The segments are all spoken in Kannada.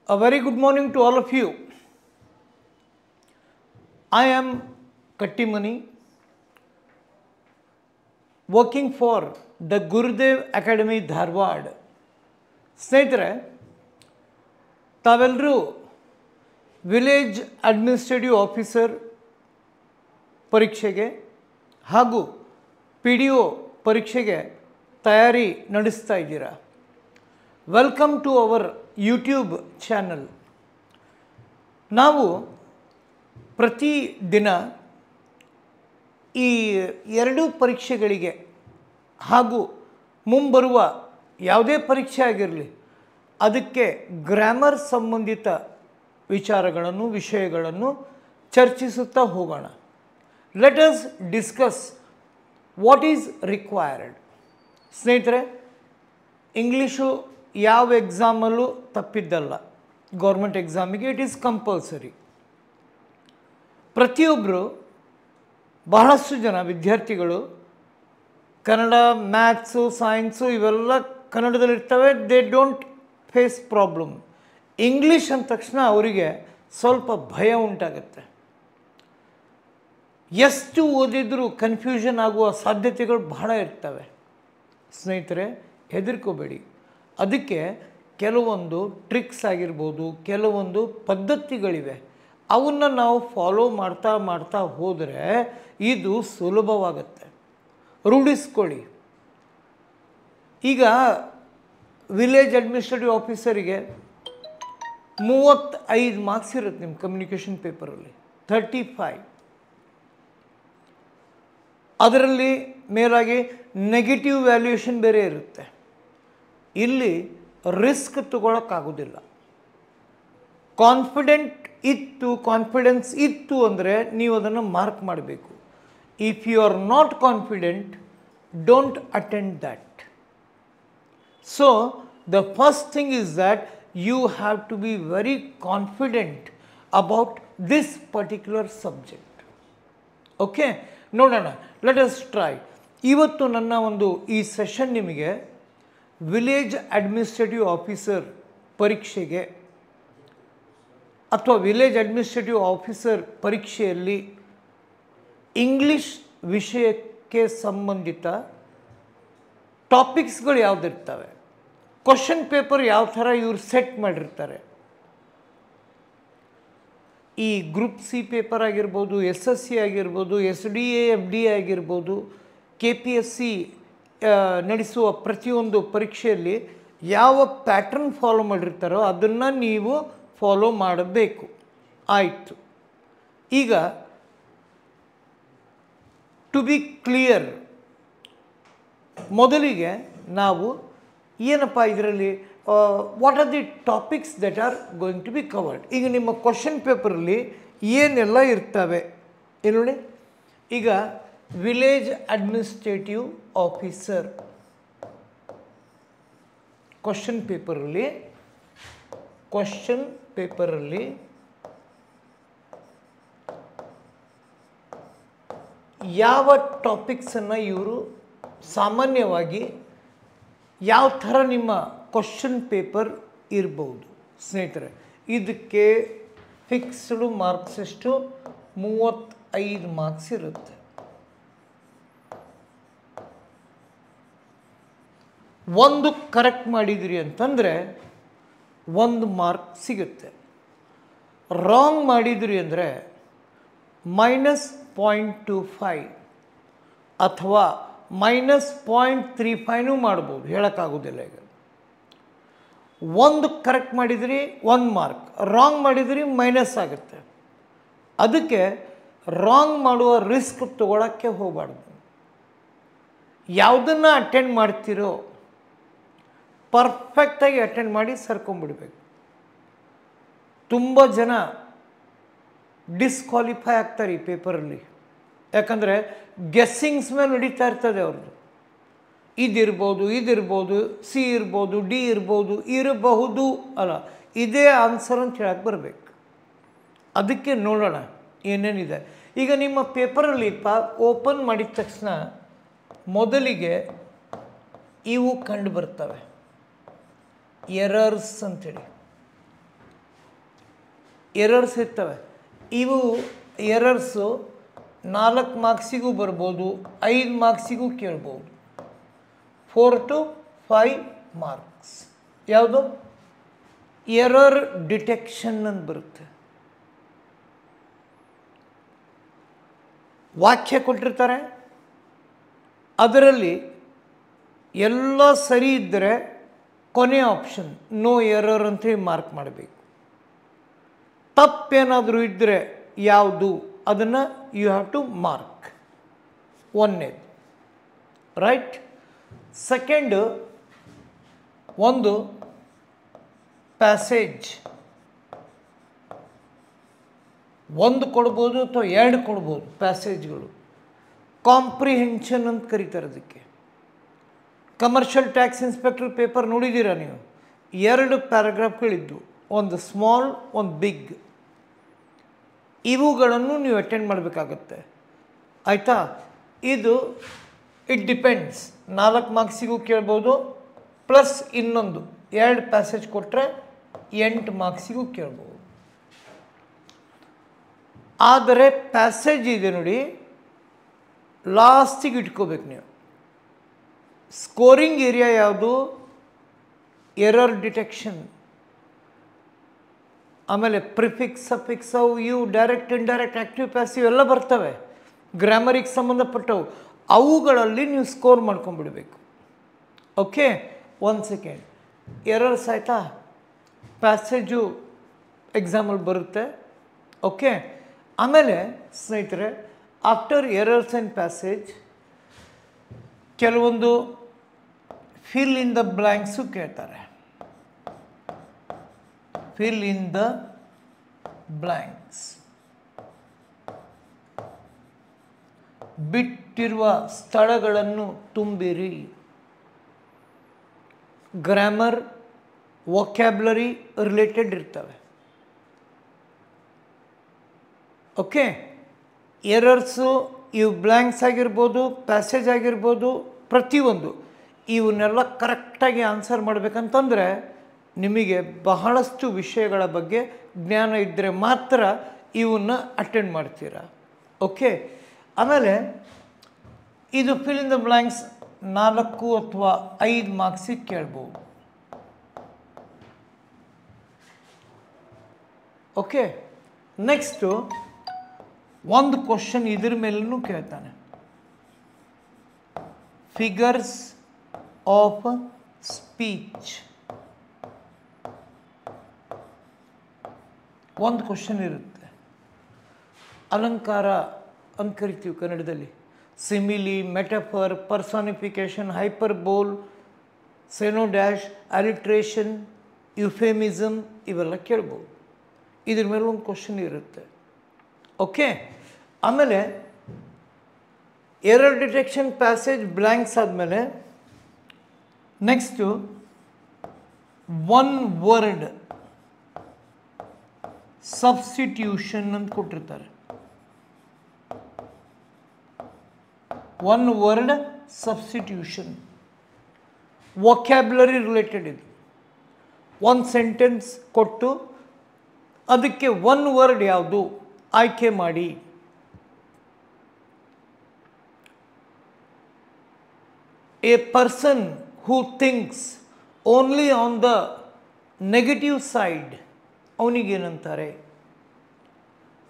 A very good morning to all of you. I am Kattimani, working for the Gurudev Academy Dharwad. ಸ್ನೇಹಿತರೆ, ತಾವೆಲ್ಲರೂ ವಿಲೇಜ್ ಅಡ್ಮಿನಿಸ್ಟ್ರೇಟಿವ್ ಆಫೀಸರ್ ಪರೀಕ್ಷೆಗೆ ಹಾಗೂ PDO ಪರೀಕ್ಷೆಗೆ ತಯಾರಿ ನಡೆಸ್ತಾ ಇದ್ದೀರಾ. Welcome to our YouTube channel. ನಾವು ಪ್ರತಿದಿನ ಈ ಎರಡೂ ಪರೀಕ್ಷೆಗಳಿಗೆ ಹಾಗೂ ಮುಂಬರುವ ಯಾವುದೇ ಪರೀಕ್ಷೆ ಆಗಿರಲಿ ಅದಕ್ಕೆ ಗ್ರಾಮರ್ ಸಂಬಂಧಿತ ವಿಷಯಗಳನ್ನು ಚರ್ಚಿಸುತ್ತಾ ಹೋಗೋಣ. Let us discuss what is required. ಸ್ನೇಹಿತರೆ, ಇಂಗ್ಲೀಷು ಯಾವ ಎಕ್ಸಾಮಲ್ಲೂ ತಪ್ಪಿದ್ದಲ್ಲ. ಗೌರ್ಮೆಂಟ್ ಎಕ್ಸಾಮಿಗೆ ಇಟ್ ಈಸ್ ಕಂಪಲ್ಸರಿ. ಪ್ರತಿಯೊಬ್ಬರು ಬಹಳಷ್ಟು ಜನ ವಿದ್ಯಾರ್ಥಿಗಳು ಕನ್ನಡ, ಮ್ಯಾಥ್ಸು, ಸೈನ್ಸು ಇವೆಲ್ಲ ಕನ್ನಡದಲ್ಲಿರ್ತವೆ. They don't face problem. English ಅಂದ ತಕ್ಷಣ ಅವರಿಗೆ ಸ್ವಲ್ಪ ಭಯ ಉಂಟಾಗುತ್ತೆ. ಎಷ್ಟು ಓದಿದರೂ ಕನ್ಫ್ಯೂಷನ್ ಆಗುವ ಸಾಧ್ಯತೆಗಳು ಬಹಳ ಇರ್ತವೆ. ಸ್ನೇಹಿತರೆ, ಹೆದರ್ಕೋಬೇಡಿ. ಅದಕ್ಕೆ ಕೆಲವೊಂದು ಟ್ರಿಕ್ಸ್ ಆಗಿರ್ಬೋದು, ಕೆಲವೊಂದು ಪದ್ಧತಿಗಳಿವೆ. ಅವನ್ನು ನಾವು ಫಾಲೋ ಮಾಡ್ತಾ ಹೋದರೆ ಇದು ಸುಲಭವಾಗುತ್ತೆ. ರೂಢಿಸ್ಕೊಳ್ಳಿ. ಈಗ ವಿಲೇಜ್ ಅಡ್ಮಿನಿಸ್ಟ್ರೇಟಿವ್ ಆಫೀಸರಿಗೆ 35 ಮಾರ್ಕ್ಸ್ ಇರುತ್ತೆ ನಿಮ್ಮ ಕಮ್ಯುನಿಕೇಷನ್ ಪೇಪರಲ್ಲಿ, 35. ಅದರಲ್ಲಿ ಮೇಲಾಗಿ ನೆಗೆಟಿವ್ ವ್ಯಾಲ್ಯೂಯೇಷನ್ ಬೇರೆ ಇರುತ್ತೆ. ಇಲ್ಲಿ ರಿಸ್ಕ್ ತಗೊಳ್ಳೋಕ್ಕಾಗೋದಿಲ್ಲ. ಕಾನ್ಫಿಡೆನ್ಸ್ ಇತ್ತು ಅಂದರೆ ನೀವು ಅದನ್ನು ಮಾರ್ಕ್ ಮಾಡಬೇಕು. If you are not confident, don't attend that. So the first thing is that you have to be very confident about this particular subject. Okay, ನೋಡೋಣ. Let us try. ಇವತ್ತು ನನ್ನ ಈ ಸೆಷನ್ ನಿಮಗೆ ವಿಲೇಜ್ ಅಡ್ಮಿನಿಸ್ಟ್ರೇಟಿವ್ ಆಫೀಸರ್ ಪರೀಕ್ಷೆಗೆ ಅಥವಾ ವಿಲೇಜ್ ಅಡ್ಮಿನಿಸ್ಟ್ರೇಟಿವ್ ಆಫೀಸರ್ ಪರೀಕ್ಷೆಯಲ್ಲಿ ಇಂಗ್ಲೀಷ್ ವಿಷಯಕ್ಕೆ ಸಂಬಂಧಿತ ಟಾಪಿಕ್ಸ್ಗಳು ಯಾವುದಿರ್ತವೆ, ಕ್ವಶನ್ ಪೇಪರ್ ಯಾವ ಥರ ಇವರು ಸೆಟ್ ಮಾಡಿರ್ತಾರೆ, ಈ ಗ್ರೂಪ್ ಸಿ ಪೇಪರ್ ಆಗಿರ್ಬೋದು, SSC ಆಗಿರ್ಬೋದು, SDA FD ಆಗಿರ್ಬೋದು, KPSC ನಡೆಸುವ ಪ್ರತಿಯೊಂದು ಪರೀಕ್ಷೆಯಲ್ಲಿ ಯಾವ ಪ್ಯಾಟ್ರನ್ ಫಾಲೋ ಮಾಡಿರ್ತಾರೋ ಅದನ್ನು ನೀವು ಫಾಲೋ ಮಾಡಬೇಕು. ಆಯಿತು. ಈಗ ಟು ಬಿ ಕ್ಲಿಯರ್, ಮೊದಲಿಗೆ ನಾವು ಏನಪ್ಪ ಇದರಲ್ಲಿ what are the topics that are going to be covered. ಈಗ ನಿಮ್ಮ ಕ್ವಶನ್ ಪೇಪರಲ್ಲಿ ಏನೆಲ್ಲ ಇರ್ತವೆ ನೋಡಿ. ಈಗ ವಿಲೇಜ್ ಅಡ್ಮಿನಿಸ್ಟ್ರೇಟಿವ್ ಆಫೀಸರ್ ಕ್ವಶನ್ ಪೇಪರಲ್ಲಿ ಯಾವ ಟಾಪಿಕ್ಸನ್ನು ಇವರು ಸಾಮಾನ್ಯವಾಗಿ ಯಾವ ಥರ ನಿಮ್ಮ ಕ್ವಶನ್ ಪೇಪರ್ ಇರ್ಬೋದು. ಸ್ನೇಹಿತರೆ, ಇದಕ್ಕೆ ಫಿಕ್ಸ್ಡ್ ಮಾರ್ಕ್ಸ್ ಎಷ್ಟು? 35 ಮಾರ್ಕ್ಸ್ ಇರುತ್ತೆ. ಒಂದು ಕರೆಕ್ಟ್ ಮಾಡಿದಿರಿ ಅಂತಂದರೆ 1 ಮಾರ್ಕ್ ಸಿಗುತ್ತೆ. ರಾಂಗ್ ಮಾಡಿದಿರಿ ಅಂದರೆ -0.25 ಅಥವಾ -0.35 ಮಾಡ್ಬೋದು, ಹೇಳೋಕ್ಕಾಗೋದಿಲ್ಲ. ಈಗ ಒಂದು ಕರೆಕ್ಟ್ ಮಾಡಿದಿರಿ 1 ಮಾರ್ಕ್, ರಾಂಗ್ ಮಾಡಿದಿರಿ ಮೈನಸ್ ಆಗುತ್ತೆ. ಅದಕ್ಕೆ ರಾಂಗ್ ಮಾಡುವ ರಿಸ್ಕ್ ತಗೊಳ್ಳೋಕ್ಕೆ ಹೋಗಬಾರ್ದು. ಯಾವುದನ್ನು ಅಟೆಂಡ್ ಮಾಡ್ತೀರೋ ಪರ್ಫೆಕ್ಟಾಗಿ ಅಟೆಂಡ್ ಮಾಡಿ ಸರ್ಕೊಂಡ್ಬಿಡ್ಬೇಕು. ತುಂಬ ಜನ ಡಿಸ್ಕ್ವಾಲಿಫೈ ಆಗ್ತಾರೆ ಈ ಪೇಪರಲ್ಲಿ. ಯಾಕಂದರೆ ಗೆಸ್ಸಿಂಗ್ಸ್ ಮೇಲೆ ನಡೀತಾ ಇರ್ತದೆ ಅವ್ರದ್ದು. ಇದಿರ್ಬೋದು, ಸಿ ಇರ್ಬೋದು, ಡಿ ಇರಬಹುದು ಅಲ್ಲ, ಇದೇ ಆನ್ಸರ್ ಅಂತ ಹೇಳಕ್ಕೆ ಬರಬೇಕು. ಅದಕ್ಕೆ ನೋಡೋಣ ಏನೇನಿದೆ. ಈಗ ನಿಮ್ಮ ಪೇಪರಲ್ಲಿ ಓಪನ್ ಮಾಡಿದ ತಕ್ಷಣ ಮೊದಲಿಗೆ ಇವು ಕಂಡು ಬರ್ತವೆ, ಎರರ್ಸ್ ಅಂತೇಳಿ. ಎರರ್ಸ್ ಇರ್ತವೆ. ಇವು ಎರರ್ಸು 4 ಮಾರ್ಕ್ಸಿಗೂ ಬರ್ಬೋದು, 5 ಮಾರ್ಕ್ಸಿಗೂ ಕೇಳ್ಬೋದು. 4 to 5 ಮಾರ್ಕ್ಸ್. ಯಾವುದು? ಎರರ್ ಡಿಟೆಕ್ಷನ್ ಅಂತ ಬರುತ್ತೆ. ವಾಕ್ಯ ಕೊಟ್ಟಿರ್ತಾರೆ, ಅದರಲ್ಲಿ ಎಲ್ಲ ಸರಿ ಇದ್ದರೆ ಕೊನೆಯ ಆಪ್ಷನ್ ನೋ ಎರರ್ ಅಂತೇಳಿ ಮಾರ್ಕ್ ಮಾಡಬೇಕು. ತಪ್ಪೇನಾದರೂ ಇದ್ದರೆ ಯಾವುದು ಅದನ್ನು ಯು ಹ್ಯಾವ್ ಟು ಮಾರ್ಕ್. ಒಂದನೇದು ರೈಟ್. ಸೆಕೆಂಡು, ಒಂದು ಪ್ಯಾಸೇಜ್ ಒಂದು ಕೊಡ್ಬೋದು ಅಥವಾ 2 ಕೊಡ್ಬೋದು. ಪ್ಯಾಸೇಜ್ಗಳು ಕಾಂಪ್ರಿಹೆನ್ಷನ್ ಅಂತ ಕರೀತಾರೆ ಅದಕ್ಕೆ. ಕಮರ್ಷಿಯಲ್ ಟ್ಯಾಕ್ಸ್ ಇನ್ಸ್ಪೆಕ್ಟರ್ ಪೇಪರ್ ನೋಡಿದ್ದೀರಾ ನೀವು? 2 ಪ್ಯಾರಾಗ್ರಾಫ್ಗಳಿದ್ದು, ಒಂದು ಸ್ಮಾಲ್ ಒಂದು ಬಿಗ್. ಇವುಗಳನ್ನು ನೀವು ಅಟೆಂಡ್ ಮಾಡಬೇಕಾಗತ್ತೆ. ಆಯಿತಾ? ಇದು ಇಟ್ ಡಿಪೆಂಡ್ಸ್. 4 ಮಾರ್ಕ್ಸಿಗೂ ಕೇಳ್ಬೋದು, ಪ್ಲಸ್ ಇನ್ನೊಂದು 2 ಪ್ಯಾಸೇಜ್ ಕೊಟ್ಟರೆ 8 ಮಾರ್ಕ್ಸಿಗೂ ಕೇಳ್ಬೋದು. ಆದರೆ ಪ್ಯಾಸೇಜ್ ಇದೆ ನೋಡಿ, ಲಾಸ್ಟಿಗೆ ಇಟ್ಕೋಬೇಕು ನೀವು. ಸ್ಕೋರಿಂಗ್ ಏರಿಯಾ ಯಾವುದು? Error detection. ಆಮೇಲೆ ಪ್ರಿಫಿಕ್ಸ್, ಸಫಿಕ್ಸ್, ಅವು ಇವು ಡೈರೆಕ್ಟ್ ಇಂಡೈರೆಕ್ಟ್ ಆ್ಯಕ್ಟಿವ್ ಪ್ಯಾಸಿವ್ ಎಲ್ಲ ಬರ್ತವೆ, ಗ್ರಾಮರಿಗೆ ಸಂಬಂಧಪಟ್ಟವು. ಅವುಗಳಲ್ಲಿ ನೀವು ಸ್ಕೋರ್ ಮಾಡ್ಕೊಂಡ್ಬಿಡ್ಬೇಕು. Okay, 1 second. ಎರರ್ಸ್ ಆಯಿತಾ? ಪ್ಯಾಸೇಜು ಎಕ್ಸಾಮಲ್ಲಿ ಬರುತ್ತೆ. ಓಕೆ, ಆಮೇಲೆ ಸ್ನೇಹಿತರೆ, ಆಫ್ಟರ್ ಎರರ್ಸ್ ಆ್ಯಂಡ್ ಪ್ಯಾಸೇಜ್ ಕೆಲವೊಂದು ಫಿಲ್ ಇನ್ ದ ಬ್ಲ್ಯಾಂಕ್ಸು ಕೇಳ್ತಾರೆ. Fill in the blanks. ಬಿಟ್ಟಿರುವ ಸ್ಥಳಗಳನ್ನು ತುಂಬಿರಿ. ಗ್ರಾಮರ್, ವೊಕ್ಯಾಬ್ಲರಿ ರಿಲೇಟೆಡ್ ಇರ್ತವೆ. ಓಕೆ, ಎರರ್ಸು ಇವು ಬ್ಲ್ಯಾಂಕ್ಸ್ ಆಗಿರ್ಬೋದು, ಪ್ಯಾಸೇಜ್ ಆಗಿರ್ಬೋದು, ಪ್ರತಿಯೊಂದು ಇವನ್ನೆಲ್ಲ ಕರೆಕ್ಟಾಗಿ ಆನ್ಸರ್ ಮಾಡಬೇಕಂತಂದರೆ ನಿಮಗೆ ಬಹಳಷ್ಟು ವಿಷಯಗಳ ಬಗ್ಗೆ ಜ್ಞಾನ ಇದ್ದರೆ ಮಾತ್ರ ಇವನ್ನ ಅಟೆಂಡ್ ಮಾಡ್ತೀರಾ. ಓಕೆ, ಆಮೇಲೆ ಇದು ಫಿಲ್ ಇನ್ ದ ಬ್ಲ್ಯಾಂಕ್ಸ್ 4 ಅಥವಾ 5 ಮಾರ್ಕ್ಸಿಗೆ ಕೇಳ್ಬೋದು. ಓಕೆ, ನೆಕ್ಸ್ಟು ಒಂದು ಕ್ವಶನ್ ಇದ್ರ ಮೇಲೂ ಕೇಳ್ತಾನೆ. ಫಿಗರ್ಸ್ ಆಫ್ ಸ್ಪೀಚ್ ಒಂದು ಕ್ವಶನ್ ಇರುತ್ತೆ. ಅಲಂಕಾರ ಅಂತ ಕರಿತೀವಿ ಕನ್ನಡದಲ್ಲಿ. ಸಿಮಿಲಿ, ಮೆಟಫರ್, ಪರ್ಸಾನಿಫಿಕೇಶನ್, ಹೈಪರ್ಬೋಲ್, ಸೆನೋಡ್ಯಾಶ್, ಅಲಿಟ್ರೇಷನ್, ಯುಫೆಮಿಸಮ್ ಇವೆಲ್ಲ ಕೇಳ್ಬೋದು. ಇದ್ರ ಮೇಲೆ ಒಂದು ಕ್ವಶನ್ ಇರುತ್ತೆ. ಓಕೆ, ಆಮೇಲೆ ಎರರ್ ಡಿಟೆಕ್ಷನ್, ಪ್ಯಾಸೇಜ್, ಬ್ಲ್ಯಾಂಕ್ಸ್ ಆದಮೇಲೆ ನೆಕ್ಸ್ಟು 1 ವರ್ಡ್ ಸಬ್ಸ್ಟಿಟ್ಯೂಷನ್ ಅಂತ ಕೊಟ್ಟಿರ್ತಾರೆ. 1 ವರ್ಡ್ ಸಬ್ಸ್ಟಿಟ್ಯೂಷನ್ ವೊಕ್ಯಾಬ್ಯುಲರಿ ರಿಲೇಟೆಡ್. ಇದು ಒಂದು ಸೆಂಟೆನ್ಸ್ ಕೊಟ್ಟು ಅದಕ್ಕೆ 1 ವರ್ಡ್ ಯಾವುದು ಆಯ್ಕೆ ಮಾಡಿ. A person who thinks only on the negative side ಅವನಿಗೇನಂತಾರೆ?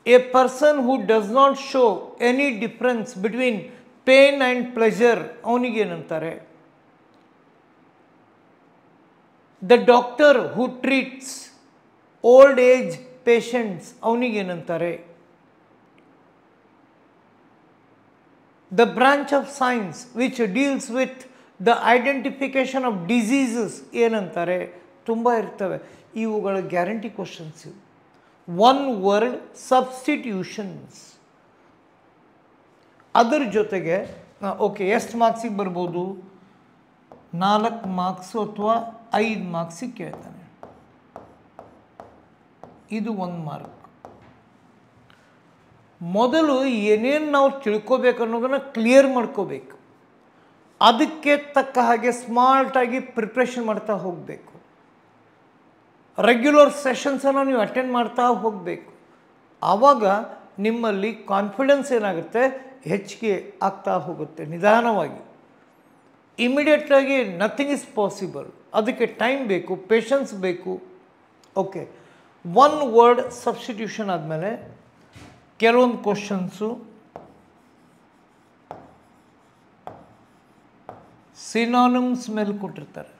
A person who does not show any difference between pain and pleasure ಅವನಿಗೇನಂತಾರೆ? The doctor who treats old age patients ಅವನಿಗೇನಂತಾರೆ? The branch of science which deals with the identification of diseases ಏನಂತಾರೆ? ತುಂಬ ಇರ್ತವೆ. ಇವುಗಳ ಗ್ಯಾರಂಟಿ ಕ್ವಶನ್ಸ್ ಇವು. 1 ವರ್ಡ್ ಸಬ್ಸ್ಟಿಟ್ಯೂಷನ್ಸ್. ಅದರ ಜೊತೆಗೆ ಓಕೆ, ಎಷ್ಟು ಮಾರ್ಕ್ಸಿಗೆ ಬರ್ಬೋದು? 4 ಮಾರ್ಕ್ಸು ಅಥವಾ 5 ಮಾರ್ಕ್ಸಿಗೆ ಕೇಳ್ತಾನೆ. ಇದು 1 ಮಾರ್ಕ್. ಮೊದಲು ಏನೇನು ನಾವು ತಿಳ್ಕೋಬೇಕು ಅನ್ನೋದನ್ನು ಕ್ಲಿಯರ್ ಮಾಡ್ಕೋಬೇಕು. ಅದಕ್ಕೆ ತಕ್ಕ ಹಾಗೆ ಸ್ಮಾರ್ಟಾಗಿ ಪ್ರಿಪ್ರೇಷನ್ ಮಾಡ್ತಾ ಹೋಗಬೇಕು. ರೆಗ್ಯುಲರ್ ಸೆಷನ್ಸನ್ನು ನೀವು ಅಟೆಂಡ್ ಮಾಡ್ತಾ ಹೋಗಬೇಕು. ಆವಾಗ ನಿಮ್ಮಲ್ಲಿ ಕಾನ್ಫಿಡೆನ್ಸ್ ಏನಾಗುತ್ತೆ, ಹೆಚ್ಚಿಗೆ ಆಗ್ತಾ ಹೋಗುತ್ತೆ ನಿಧಾನವಾಗಿ. ಇಮಿಡಿಯೇಟಾಗಿ ನಥಿಂಗ್ ಇಸ್ ಪಾಸಿಬಲ್. ಅದಕ್ಕೆ ಟೈಮ್ ಬೇಕು, ಪೇಷನ್ಸ್ ಬೇಕು. ಓಕೆ, ಒನ್ ವರ್ಡ್ ಸಬ್ಸ್ಟಿಟ್ಯೂಷನ್ ಆದಮೇಲೆ ಕೆಲವೊಂದು ಕ್ವಶನ್ಸು ಸಿನಾನಿಮ್ಸ್ ಮೇಲೆ ಕೊಟ್ಟಿರ್ತಾರೆ.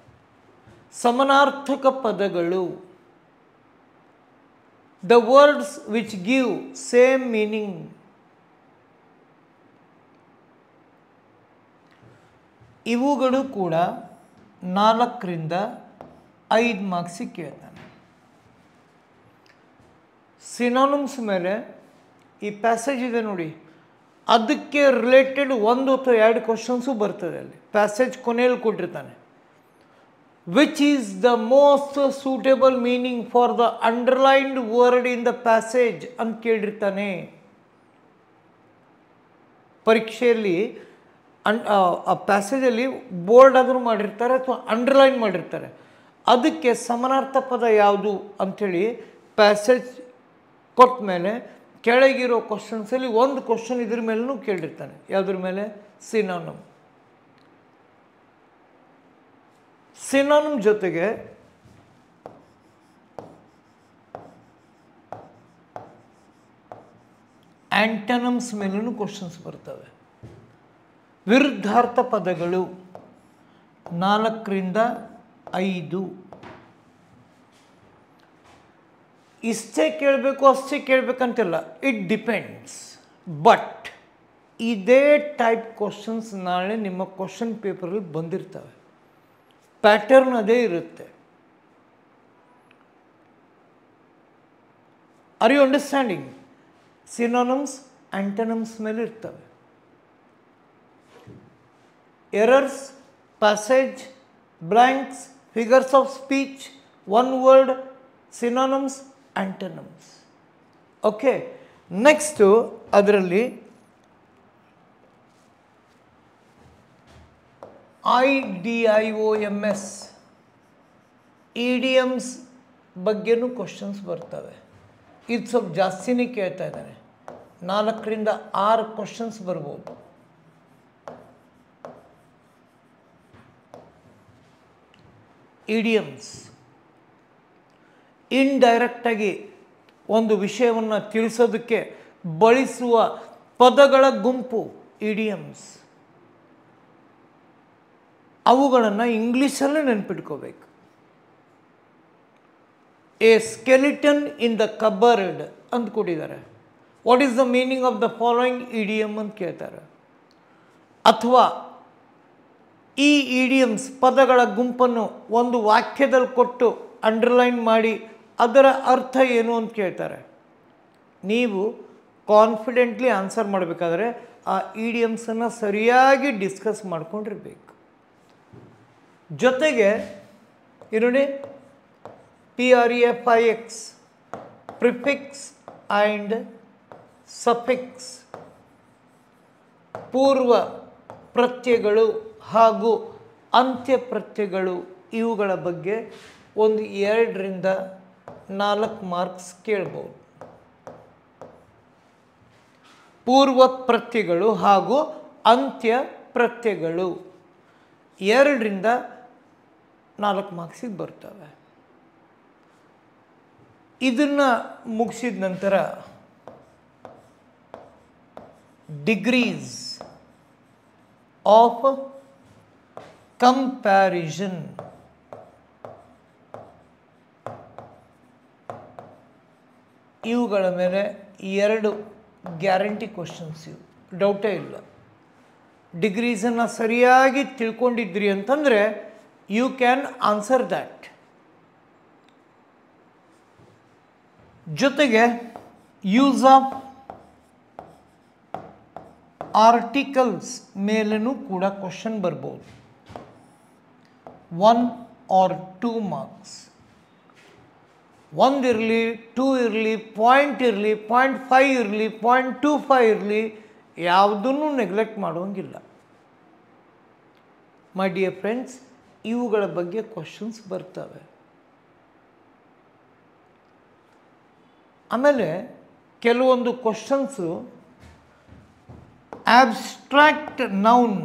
ಸಮನಾರ್ಥಕ ಪದಗಳು, the words which give same meaning. ಇವುಗಳು ಕೂಡ 4ರಿಂದ 5 ಮಾರ್ಕ್ಸಿಗೆ ಕೇಳ್ತಾನೆ. ಸಿನಾನಿಮ್ಸ್ ಮೇಲೆ ಈ ಪ್ಯಾಸೇಜ್ ಇದೆ ನೋಡಿ, ಅದಕ್ಕೆ ರಿಲೇಟೆಡ್ 1 ಅಥವಾ 2 ಕ್ವಶನ್ಸು ಬರ್ತದೆ. ಅಲ್ಲಿ ಪ್ಯಾಸೇಜ್ ಕೊನೆಯಲ್ಲಿ ಕೊಟ್ಟಿರ್ತಾನೆ. Which is the most suitable meaning for the underlined word in the passage ಅಂತ ಕೇಳಿರ್ತಾನೆ. ಪರೀಕ್ಷೆಯಲ್ಲಿ ಆ ಪ್ಯಾಸೇಜಲ್ಲಿ ಬೋಲ್ಡ್ ಆದರೂ ಮಾಡಿರ್ತಾರೆ ಅಥವಾ ಅಂಡರ್ಲೈನ್ ಮಾಡಿರ್ತಾರೆ. ಅದಕ್ಕೆ ಸಮನಾರ್ಥ ಪದ ಯಾವುದು ಅಂಥೇಳಿ ಪ್ಯಾಸೇಜ್ ಕೊಟ್ಟ ಮೇಲೆ ಕೆಳಗಿರೋ ಕ್ವಶನ್ಸಲ್ಲಿ 1 ಕ್ವಶನ್ ಇದ್ರ ಮೇಲೂ ಕೇಳಿರ್ತಾನೆ. ಯಾವುದ್ರ ಮೇಲೆ? ಸಿನಾನಿಮ್. ಸಿನಾನಿಮ್ ಜೊತೆಗೆ ಆಂಟನಮ್ಸ್ ಮೇಲೂ ಕ್ವಶನ್ಸ್ ಬರ್ತವೆ. ವಿರುದ್ಧಾರ್ಥ ಪದಗಳು 4ರಿಂದ 5. ಇಷ್ಟೇ ಕೇಳಬೇಕು ಅಷ್ಟೇ ಕೇಳಬೇಕಂತಿಲ್ಲ, ಇಟ್ ಡಿಪೆಂಡ್ಸ್. ಬಟ್ ಇದೇ ಟೈಪ್ ಕ್ವಶನ್ಸ್ ನಾಳೆ ನಿಮ್ಮ ಕ್ವಶನ್ ಪೇಪರಲ್ಲಿ ಬಂದಿರ್ತವೆ. ಪ್ಯಾಟರ್ನ್ ಅದೇ ಇರುತ್ತೆ. Are you understanding? Synonyms antonyms ಮೇಲೆ ಇರ್ತವೆ. Errors, passage, blanks, figures of speech, one word, synonyms, antonyms. Okay, next ಅದರಲ್ಲಿ IDIOMS ಇಡಿಯಮ್ಸ್ ಬಗ್ಗೆನೂ ಕ್ವಶನ್ಸ್ ಬರ್ತವೆ. ಇದು ಸ್ವಲ್ಪ ಜಾಸ್ತಿನೇ ಕೇಳ್ತಾ ಇದ್ದಾನೆ. 4ರಿಂದ 6 ಕ್ವಶನ್ಸ್ ಬರ್ಬೋದು. ಇಡಿಯಮ್ಸ್ ಇಂಡೈರೆಕ್ಟಾಗಿ ಒಂದು ವಿಷಯವನ್ನು ತಿಳಿಸೋದಕ್ಕೆ ಬಳಸುವ ಪದಗಳ ಗುಂಪು ಇಡಿಯಮ್ಸ್. ಅವುಗಳನ್ನು ಇಂಗ್ಲೀಷಲ್ಲೇ ನೆನ್ಪಿಟ್ಕೋಬೇಕು. A skeleton in the cupboard ಅಂತ ಕೊಟ್ಟಿದ್ದಾರೆ. What is the meaning of the following idiom ಅಂತ ಕೇಳ್ತಾರೆ. ಅಥವಾ ಈ ಇಡಿಯಮ್ಸ್ ಪದಗಳ ಗುಂಪನ್ನು ಒಂದು ವಾಕ್ಯದಲ್ಲಿ ಕೊಟ್ಟು ಅಂಡರ್ಲೈನ್ ಮಾಡಿ ಅದರ ಅರ್ಥ ಏನು ಅಂತ ಕೇಳ್ತಾರೆ. ನೀವು ಕಾನ್ಫಿಡೆಂಟ್ಲಿ ಆನ್ಸರ್ ಮಾಡಬೇಕಾದ್ರೆ ಆ ಇಡಿಯಮ್ಸನ್ನು ಸರಿಯಾಗಿ ಡಿಸ್ಕಸ್ ಮಾಡ್ಕೊಂಡಿರ್ಬೇಕು. ಜೊತೆಗೆ ನೋಡಿ, PREFIX ಪ್ರಿಫಿಕ್ಸ್ ಆ್ಯಂಡ್ ಸಫಿಕ್ಸ್, ಪೂರ್ವ ಪ್ರತ್ಯಯಗಳು ಹಾಗೂ ಅಂತ್ಯ ಪ್ರತ್ಯಯಗಳು, ಇವುಗಳ ಬಗ್ಗೆ ಒಂದು 2ರಿಂದ 4 ಮಾರ್ಕ್ಸ್ ಕೇಳ್ಬೋದು. ಪೂರ್ವ ಪ್ರತ್ಯಯಗಳು ಹಾಗೂ ಅಂತ್ಯ ಪ್ರತ್ಯಯಗಳು 2ರಿಂದ 4 ಮಾರ್ಕ್ಸಿಗೆ ಬರ್ತವೆ. ಇದನ್ನು ಮುಗಿಸಿದ ನಂತರ ಡಿಗ್ರೀಸ್ ಆಫ್ ಕಂಪ್ಯಾರಿಸನ್, ಇವುಗಳ ಮೇಲೆ 2 ಗ್ಯಾರಂಟಿ ಕ್ವಶನ್ಸ್ ಇವು, ಡೌಟೇ ಇಲ್ಲ. ಡಿಗ್ರೀಸನ್ನು ಸರಿಯಾಗಿ ತಿಳ್ಕೊಂಡಿದ್ರಿ ಅಂತಂದರೆ ಯು ಕ್ಯಾನ್ ಆನ್ಸರ್ ದ್ಯಾಟ್. ಜೊತೆಗೆ ಯೂಸ್ ಆಫ್ ಆರ್ಟಿಕಲ್ಸ್ ಮೇಲೂ ಕೂಡ ಕ್ವಶನ್ ಬರ್ಬೋದು. 1 or 2 ಮಾರ್ಕ್ಸ್. 1 ಇರಲಿ, 2 ಇರಲಿ, ಪಾಯಿಂಟ್ ಇರಲಿ, 0.5 ಇರಲಿ, 0.25 ಇರಲಿ, ಯಾವುದನ್ನು ನೆಗ್ಲೆಕ್ಟ್ ಮಾಡೋಂಗಿಲ್ಲ. ಮೈ ಡಿಯರ್ ಫ್ರೆಂಡ್ಸ್, ಇವುಗಳ ಬಗ್ಗೆ ಕ್ವಶನ್ಸ್ ಬರ್ತವೆ. ಆಮೇಲೆ ಕೆಲವೊಂದು ಕ್ವಶನ್ಸು ಆಬ್ಸ್ಟ್ರಾಕ್ಟ್ ನೌನ್,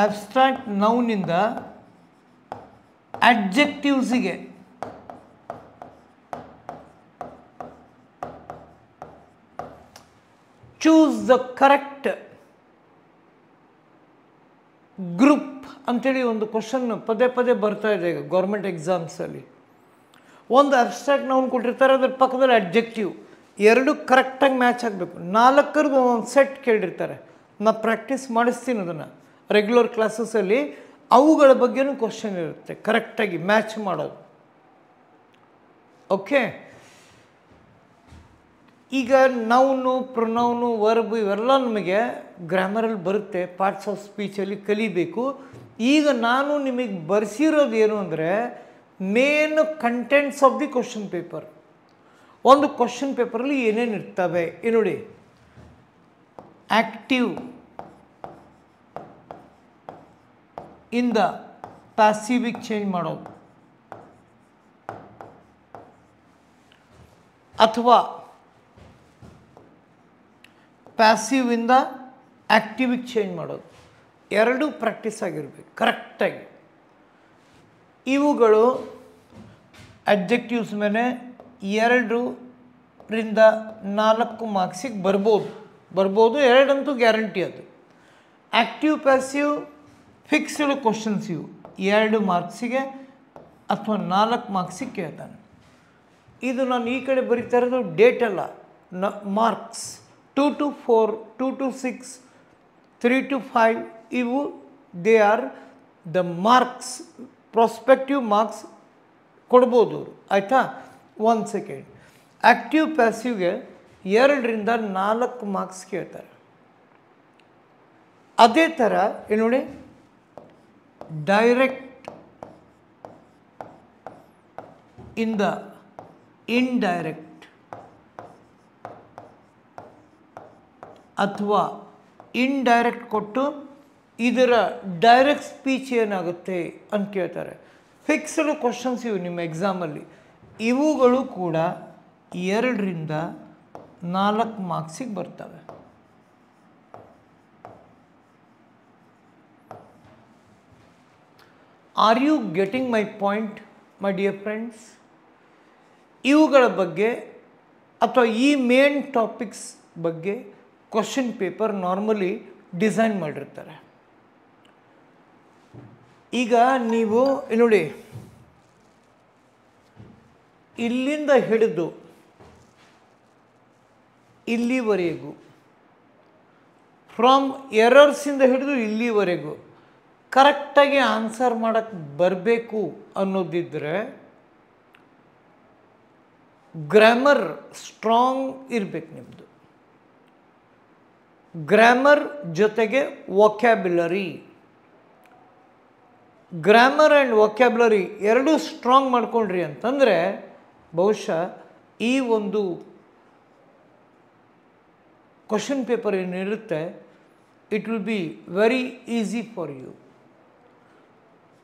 ಆಬ್ಸ್ಟ್ರಾಕ್ಟ್ ನೌನಿಂದ ಅಡ್ಜೆಕ್ಟಿವ್ಸಿಗೆ ಚೂಸ್ ದ ಕರೆಕ್ಟ್ ಗ್ರೂಪ್ ಅಂಥೇಳಿ ಒಂದು ಕ್ವಶನ್ ಪದೇ ಪದೇ ಬರ್ತಾ ಇದೆ ಈಗ ಗೌರ್ಮೆಂಟ್ ಎಕ್ಸಾಮ್ಸಲ್ಲಿ. ಒಂದು ಅಬ್ಸ್ಟ್ರಾಕ್ಟ್ ನೌನ್ ಕೊಟ್ಟಿರ್ತಾರೆ, ಅದ್ರ ಪಕ್ಕದಲ್ಲಿ ಅಡ್ಜೆಕ್ಟಿವ್, ಎರಡು ಕರೆಕ್ಟಾಗಿ ಮ್ಯಾಚ್ ಆಗಬೇಕು. 4 ಒಂದು ಸೆಟ್ ಕೇಳಿರ್ತಾರೆ. ನಾನು ಪ್ರಾಕ್ಟೀಸ್ ಮಾಡಿಸ್ತೀನಿ ಅದನ್ನು ರೆಗ್ಯುಲರ್ ಕ್ಲಾಸಸ್ಸಲ್ಲಿ. ಅವುಗಳ ಬಗ್ಗೆನೂ ಕ್ವಶನ್ ಇರುತ್ತೆ, ಕರೆಕ್ಟಾಗಿ ಮ್ಯಾಚ್ ಮಾಡೋದು. ಓಕೆ, ಈಗ ನೌನು, ಪ್ರೊನೌನು, ವರ್ಬ್ ಇವೆಲ್ಲ ನಮಗೆ ಗ್ರಾಮರಲ್ಲಿ ಬರುತ್ತೆ, ಪಾರ್ಟ್ಸ್ ಆಫ್ ಸ್ಪೀಚಲ್ಲಿ ಕಲಿಬೇಕು. ಈಗ ನಾನು ನಿಮಗೆ ಬರೆಸಿರೋದು ಏನು ಅಂದರೆ main contents of the question paper. ಒಂದು ಕ್ವಶನ್ ಪೇಪರಲ್ಲಿ ಏನೇನು ಇರ್ತವೆ ನೋಡಿ. ಆ್ಯಕ್ಟಿವ್ ಇಂದ ಪ್ಯಾಸಿವಿಗೆ ಚೇಂಜ್ ಮಾಡೋದು, ಅಥವಾ ಪ್ಯಾಸಿವ್ ಇಂದ ಆ್ಯಕ್ಟಿವಿಗೆ ಚೇಂಜ್ ಮಾಡೋದು, ಎರಡೂ ಪ್ರಾಕ್ಟೀಸ್ ಆಗಿರಬೇಕು ಕರೆಕ್ಟಾಗಿ. ಇವುಗಳು ಅಡ್ಜೆಕ್ಟಿವ್ಸ್ ಮೇಲೆ 2ರಿಂದ 4 ಮಾರ್ಕ್ಸಿಗೆ ಬರ್ಬೋದು, 2 ಅಂತೂ ಗ್ಯಾರಂಟಿ. ಅದು ಆ್ಯಕ್ಟಿವ್ ಪ್ಯಾಸಿವ್ ಫಿಕ್ಸ್ಡ್ ಕ್ವಶನ್ಸ್, ಇವು 2 ಮಾರ್ಕ್ಸಿಗೆ ಅಥವಾ 4 ಮಾರ್ಕ್ಸಿಗೆ ಕೇಳ್ತಾನೆ. ಇದು ನಾನು ಈ ಕಡೆ ಬರೀತಾ ಇರೋದು ಡೇಟ್ ಅಲ್ಲ, ಮಾರ್ಕ್ಸ್. 2 to 4, 2 to 6, 3 to 5 ಇವು they are the marks, prospective marks ಕೊಡ್ಬೋದು ಅವರು, ಆಯಿತಾ. 1 ಸೆಕೆಂಡ್. ಆ್ಯಕ್ಟಿವ್ ಪ್ಯಾಸಿವ್ಗೆ 2ರಿಂದ 4 ಮಾರ್ಕ್ಸ್ ಕೇಳ್ತಾರೆ. ಅದೇ ಥರ ನೋಡಿ, ಡೈರೆಕ್ಟ್ ಇಂದ ಇಂಡೈರೆಕ್ಟ್ ಅಥವಾ ಇಂಡೈರೆಕ್ಟ್ ಕೊಟ್ಟು ಇದರ ಡೈರೆಕ್ಟ್ ಸ್ಪೀಚ್ ಏನಾಗುತ್ತೆ ಅಂತ ಕೇಳ್ತಾರೆ. ಫಿಕ್ಸ್ಡ್ ಕ್ವಶನ್ಸ್ ಇವು ನಿಮ್ಮ ಎಕ್ಸಾಮಲ್ಲಿ. ಇವುಗಳು ಕೂಡ 2ರಿಂದ 4 ಮಾರ್ಕ್ಸಿಗೆ ಬರ್ತವೆ. Are you getting my point my dear friends? ಇವುಗಳ ಬಗ್ಗೆ ಅಥವಾ ಈ ಮೇನ್ ಟಾಪಿಕ್ಸ್ ಬಗ್ಗೆ ಕ್ವಶನ್ ಪೇಪರ್ ನಾರ್ಮಲಿ ಡಿಸೈನ್ ಮಾಡಿರ್ತಾರೆ. ಈಗ ನೀವು ನೋಡಿ, ಇಲ್ಲಿಂದ ಹಿಡಿದು ಇಲ್ಲಿವರೆಗೂ, ಫ್ರಮ್ ಎರರ್ಸಿಂದ ಹಿಡಿದು ಇಲ್ಲಿವರೆಗೂ ಕರೆಕ್ಟಾಗಿ ಆನ್ಸರ್ ಮಾಡೋಕ್ಕೆ ಬರಬೇಕು ಅನ್ನೋದಿದ್ದರೆ ಗ್ರಾಮರ್ ಸ್ಟ್ರಾಂಗ್ ಇರಬೇಕು ನಿಮ್ಮದು. ಗ್ರಾಮರ್ ಜೊತೆಗೆ ವೊಕ್ಯಾಬ್ಯುಲರಿ, ಗ್ರಾಮರ್ ಆ್ಯಂಡ್ ವೊಕ್ಯಾಬ್ಯುಲರಿ ಎರಡೂ ಸ್ಟ್ರಾಂಗ್ ಮಾಡ್ಕೊಂಡ್ರಿ ಅಂತಂದರೆ ಬಹುಶಃ ಈ ಒಂದು ಕ್ವಶನ್ ಪೇಪರ್ ಏನಿರುತ್ತೆ it will be very easy for you.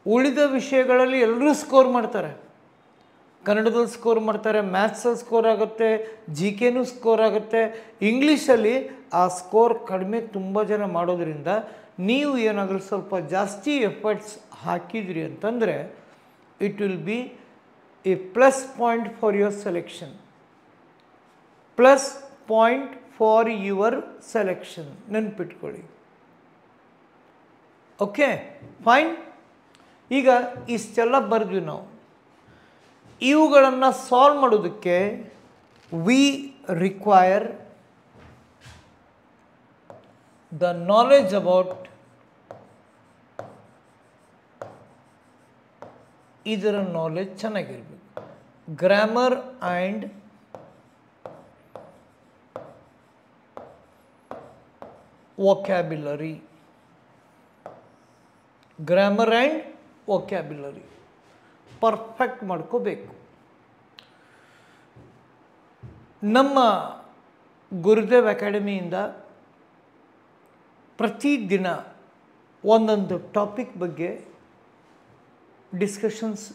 ಉಳಿದ ವಿಷಯಗಳಲ್ಲಿ ಎಲ್ಲರೂ ಸ್ಕೋರ್ ಮಾಡ್ತಾರೆ, ಕನ್ನಡದಲ್ಲಿ ಸ್ಕೋರ್ ಮಾಡ್ತಾರೆ, ಮ್ಯಾಥ್ಸಲ್ಲಿ ಸ್ಕೋರ್ ಆಗುತ್ತೆ, ಜಿ ಕೆನೂ ಸ್ಕೋರ್ ಆಗುತ್ತೆ. ಇಂಗ್ಲೀಷಲ್ಲಿ ಆ ಸ್ಕೋರ್ ಕಡಿಮೆ ತುಂಬ ಜನ ಮಾಡೋದ್ರಿಂದ ನೀವು ಏನಾದರೂ ಸ್ವಲ್ಪ ಜಾಸ್ತಿ ಎಫರ್ಟ್ಸ್ ಹಾಕಿದ್ರಿ ಅಂತಂದರೆ it will be a plus point for your selection, plus point for your selection, ನೆನ್ಪಿಟ್ಕೊಳ್ಳಿ. Okay, fine. ಈಗ ಇಷ್ಟೆಲ್ಲ ಬರೆದ್ವಿ ನಾವು. ಇವುಗಳನ್ನು ಸಾಲ್ವ್ ಮಾಡೋದಕ್ಕೆ we require the knowledge about ಇದರ ನಾಲೆಜ್ ಚೆನ್ನಾಗಿರ್ಬೇಕು. Grammar and vocabulary, grammar and vocabulary perfect ಮಾಡ್ಕೋಬೇಕು. ನಮ್ಮ ಗುರುದೇವ್ ಅಕಾಡೆಮಿಯಿಂದ ಪ್ರತಿದಿನ ಒಂದೊಂದು ಟಾಪಿಕ್ ಬಗ್ಗೆ ಡಿಸ್ಕಷನ್ಸ್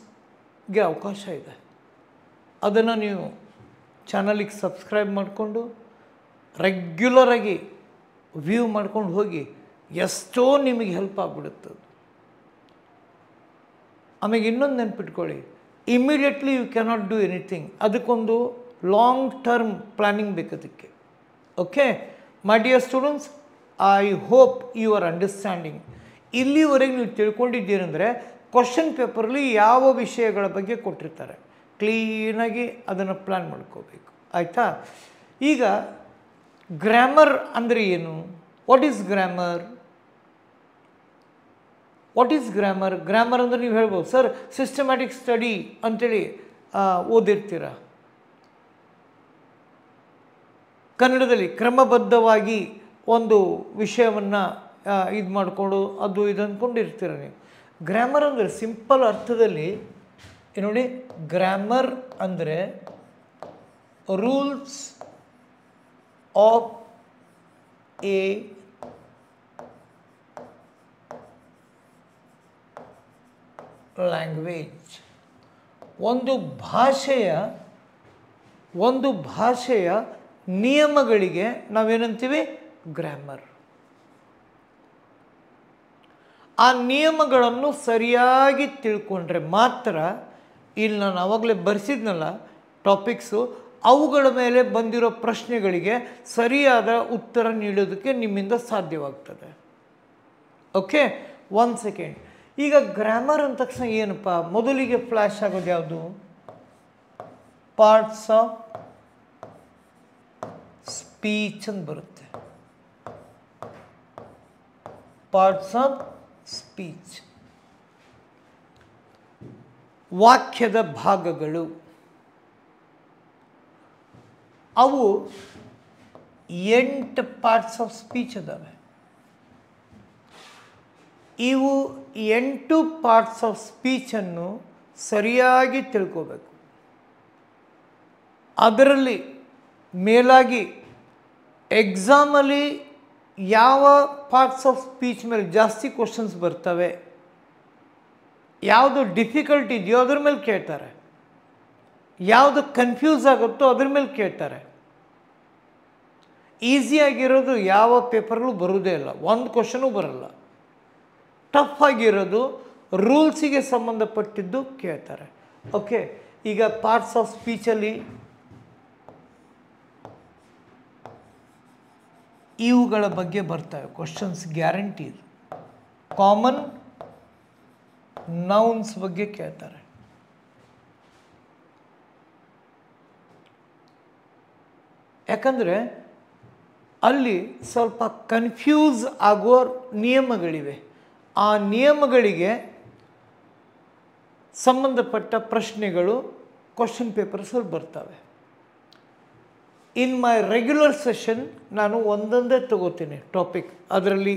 ಗೆ ಅವಕಾಶ ಇದೆ. ಅದನ್ನು ನೀವು ಚಾನಲಿಗೆ ಸಬ್ಸ್ಕ್ರೈಬ್ ಮಾಡಿಕೊಂಡು ರೆಗ್ಯುಲರಾಗಿ ವ್ಯೂ ಮಾಡ್ಕೊಂಡು ಹೋಗಿ, ಎಷ್ಟೋ ನಿಮಗೆ ಹೆಲ್ಪ್ ಆಗಿಬಿಡುತ್ತೆ. ಆಮೇಲೆ ಇನ್ನೊಂದು ನೆನ್ಪಿಟ್ಕೊಳ್ಳಿ, immediately you cannot do anything. ಅದಕ್ಕೊಂದು ಲಾಂಗ್ ಟರ್ಮ್ ಪ್ಲ್ಯಾನಿಂಗ್ ಬೇಕು ಅದಕ್ಕೆ. Okay my dear students, I hope you are understanding. ಇಲ್ಲಿವರೆಗೆ ನೀವು ತಿಳ್ಕೊಂಡಿದ್ದೀರಂದರೆ ಕ್ವಶನ್ ಪೇಪರಲ್ಲಿ ಯಾವ ವಿಷಯಗಳ ಬಗ್ಗೆ ಕೊಟ್ಟಿರ್ತಾರೆ ಕ್ಲೀನಾಗಿ ಅದನ್ನು ಪ್ಲ್ಯಾನ್ ಮಾಡ್ಕೋಬೇಕು, ಆಯಿತಾ? ಈಗ ಗ್ರಾಮರ್ ಅಂದರೆ ಏನು? What is grammar? What is grammar? Grammar ಅಂದರೆ ನೀವು ಹೇಳ್ಬೋದು, ಸರ್ ಸಿಸ್ಟಮ್ಯಾಟಿಕ್ ಸ್ಟಡಿ ಅಂಥೇಳಿ ಓದಿರ್ತೀರ. ಕನ್ನಡದಲ್ಲಿ ಕ್ರಮಬದ್ಧವಾಗಿ ಒಂದು ವಿಷಯವನ್ನು ಇದು ಮಾಡಿಕೊಂಡು ಅದು ಇದು ಅಂದ್ಕೊಂಡಿರ್ತೀರ ನೀವು. ಗ್ರಾಮರ್ ಅಂದರೆ ಸಿಂಪಲ್ ಅರ್ಥದಲ್ಲಿ ನೋಡಿ, ಗ್ರಾಮರ್ ಅಂದರೆ ರೂಲ್ಸ್ ಆಫ್ ಎ ಲ್ಯಾಂಗ್ವೇಜ್. ಒಂದು ಭಾಷೆಯ ನಿಯಮಗಳಿಗೆ ನಾವೇನಂತೀವಿ? ಗ್ರಾಮರ್. ಆ ನಿಯಮಗಳನ್ನು ಸರಿಯಾಗಿ ತಿಳ್ಕೊಂಡ್ರೆ ಮಾತ್ರ, ಇಲ್ಲಿ ನಾನು ಆವಾಗಲೇ ಬರೆಸಿದ್ನಲ್ಲ ಟಾಪಿಕ್ಸು, ಅವುಗಳ ಮೇಲೆ ಬಂದಿರೋ ಪ್ರಶ್ನೆಗಳಿಗೆ ಸರಿಯಾದ ಉತ್ತರ ನೀಡೋದಕ್ಕೆ ನಿಮ್ಮಿಂದ ಸಾಧ್ಯವಾಗ್ತದೆ. Okay, 1 second. ಈಗ ಗ್ರಾಮರ್ ಅಂದ ತಕ್ಷಣ ಏನಪ್ಪ ಮೊದಲಿಗೆ ಫ್ಲ್ಯಾಶ್ ಆಗೋದು ಯಾವುದು? ಪಾರ್ಟ್ಸ್ ಆಫ್ ಸ್ಪೀಚ್ ಅಂತ ಬರುತ್ತೆ. ಪಾರ್ಟ್ಸ್ ಆಫ್ ಸ್ಪೀಚ್, ವಾಕ್ಯದ ಭಾಗಗಳು. ಅವು 8 ಪಾರ್ಟ್ಸ್ ಆಫ್ ಸ್ಪೀಚ್ ಅದಾವೆ. ಇವು 8 ಪಾರ್ಟ್ಸ್ ಆಫ್ ಸ್ಪೀಚನ್ನು ಸರಿಯಾಗಿ ತಿಳ್ಕೋಬೇಕು. ಅದರಲ್ಲಿ ಮೇಲಾಗಿ ಎಕ್ಸಾಮಲ್ಲಿ ಯಾವ ಪಾರ್ಟ್ಸ್ ಆಫ್ ಸ್ಪೀಚ್ ಮೇಲೆ ಜಾಸ್ತಿ ಕ್ವಶನ್ಸ್ ಬರ್ತವೆ, ಯಾವುದು ಡಿಫಿಕಲ್ಟ್ ಇದೆಯೋ ಅದ್ರ ಮೇಲೆ ಕೇಳ್ತಾರೆ, ಯಾವುದು ಕನ್ಫ್ಯೂಸ್ ಆಗುತ್ತೋ ಅದ್ರ ಮೇಲೆ ಕೇಳ್ತಾರೆ. ಈಸಿಯಾಗಿರೋದು ಯಾವ ಪೇಪರ್ಗಳು ಬರೋದೇ ಇಲ್ಲ, ಒಂದು ಕ್ವಶನೂ ಬರಲ್ಲ. ಟಫ್ ಆಗಿರೋದು ರೂಲ್ಸಿಗೆ ಸಂಬಂಧಪಟ್ಟಿದ್ದು ಕೇಳ್ತಾರೆ. ಓಕೆ, ಈಗ ಪಾರ್ಟ್ಸ್ ಆಫ್ ಸ್ಪೀಚಲ್ಲಿ ಇವುಗಳ ಬಗ್ಗೆ ಬರ್ತವೆ ಕ್ವಶನ್ಸ್, ಗ್ಯಾರಂಟಿ. ಕಾಮನ್ ನೌನ್ಸ್ ಬಗ್ಗೆ ಕೇಳ್ತಾರೆ. ಯಾಕಂದರೆ ಅಲ್ಲಿ ಸ್ವಲ್ಪ ಕನ್ಫ್ಯೂಸ್ ಆಗುವ ನಿಯಮಗಳಿವೆ. ಆ ನಿಯಮಗಳಿಗೆ ಸಂಬಂಧಪಟ್ಟ ಪ್ರಶ್ನೆಗಳು ಕ್ವಶನ್ ಪೇಪರ್ಸಲ್ಲಿ ಬರ್ತವೆ. ಇನ್ ಮೈ ರೆಗ್ಯುಲರ್ ಸೆಷನ್ ನಾನು ಒಂದೊಂದೇ ತಗೋತೀನಿ ಟಾಪಿಕ್. ಅದರಲ್ಲಿ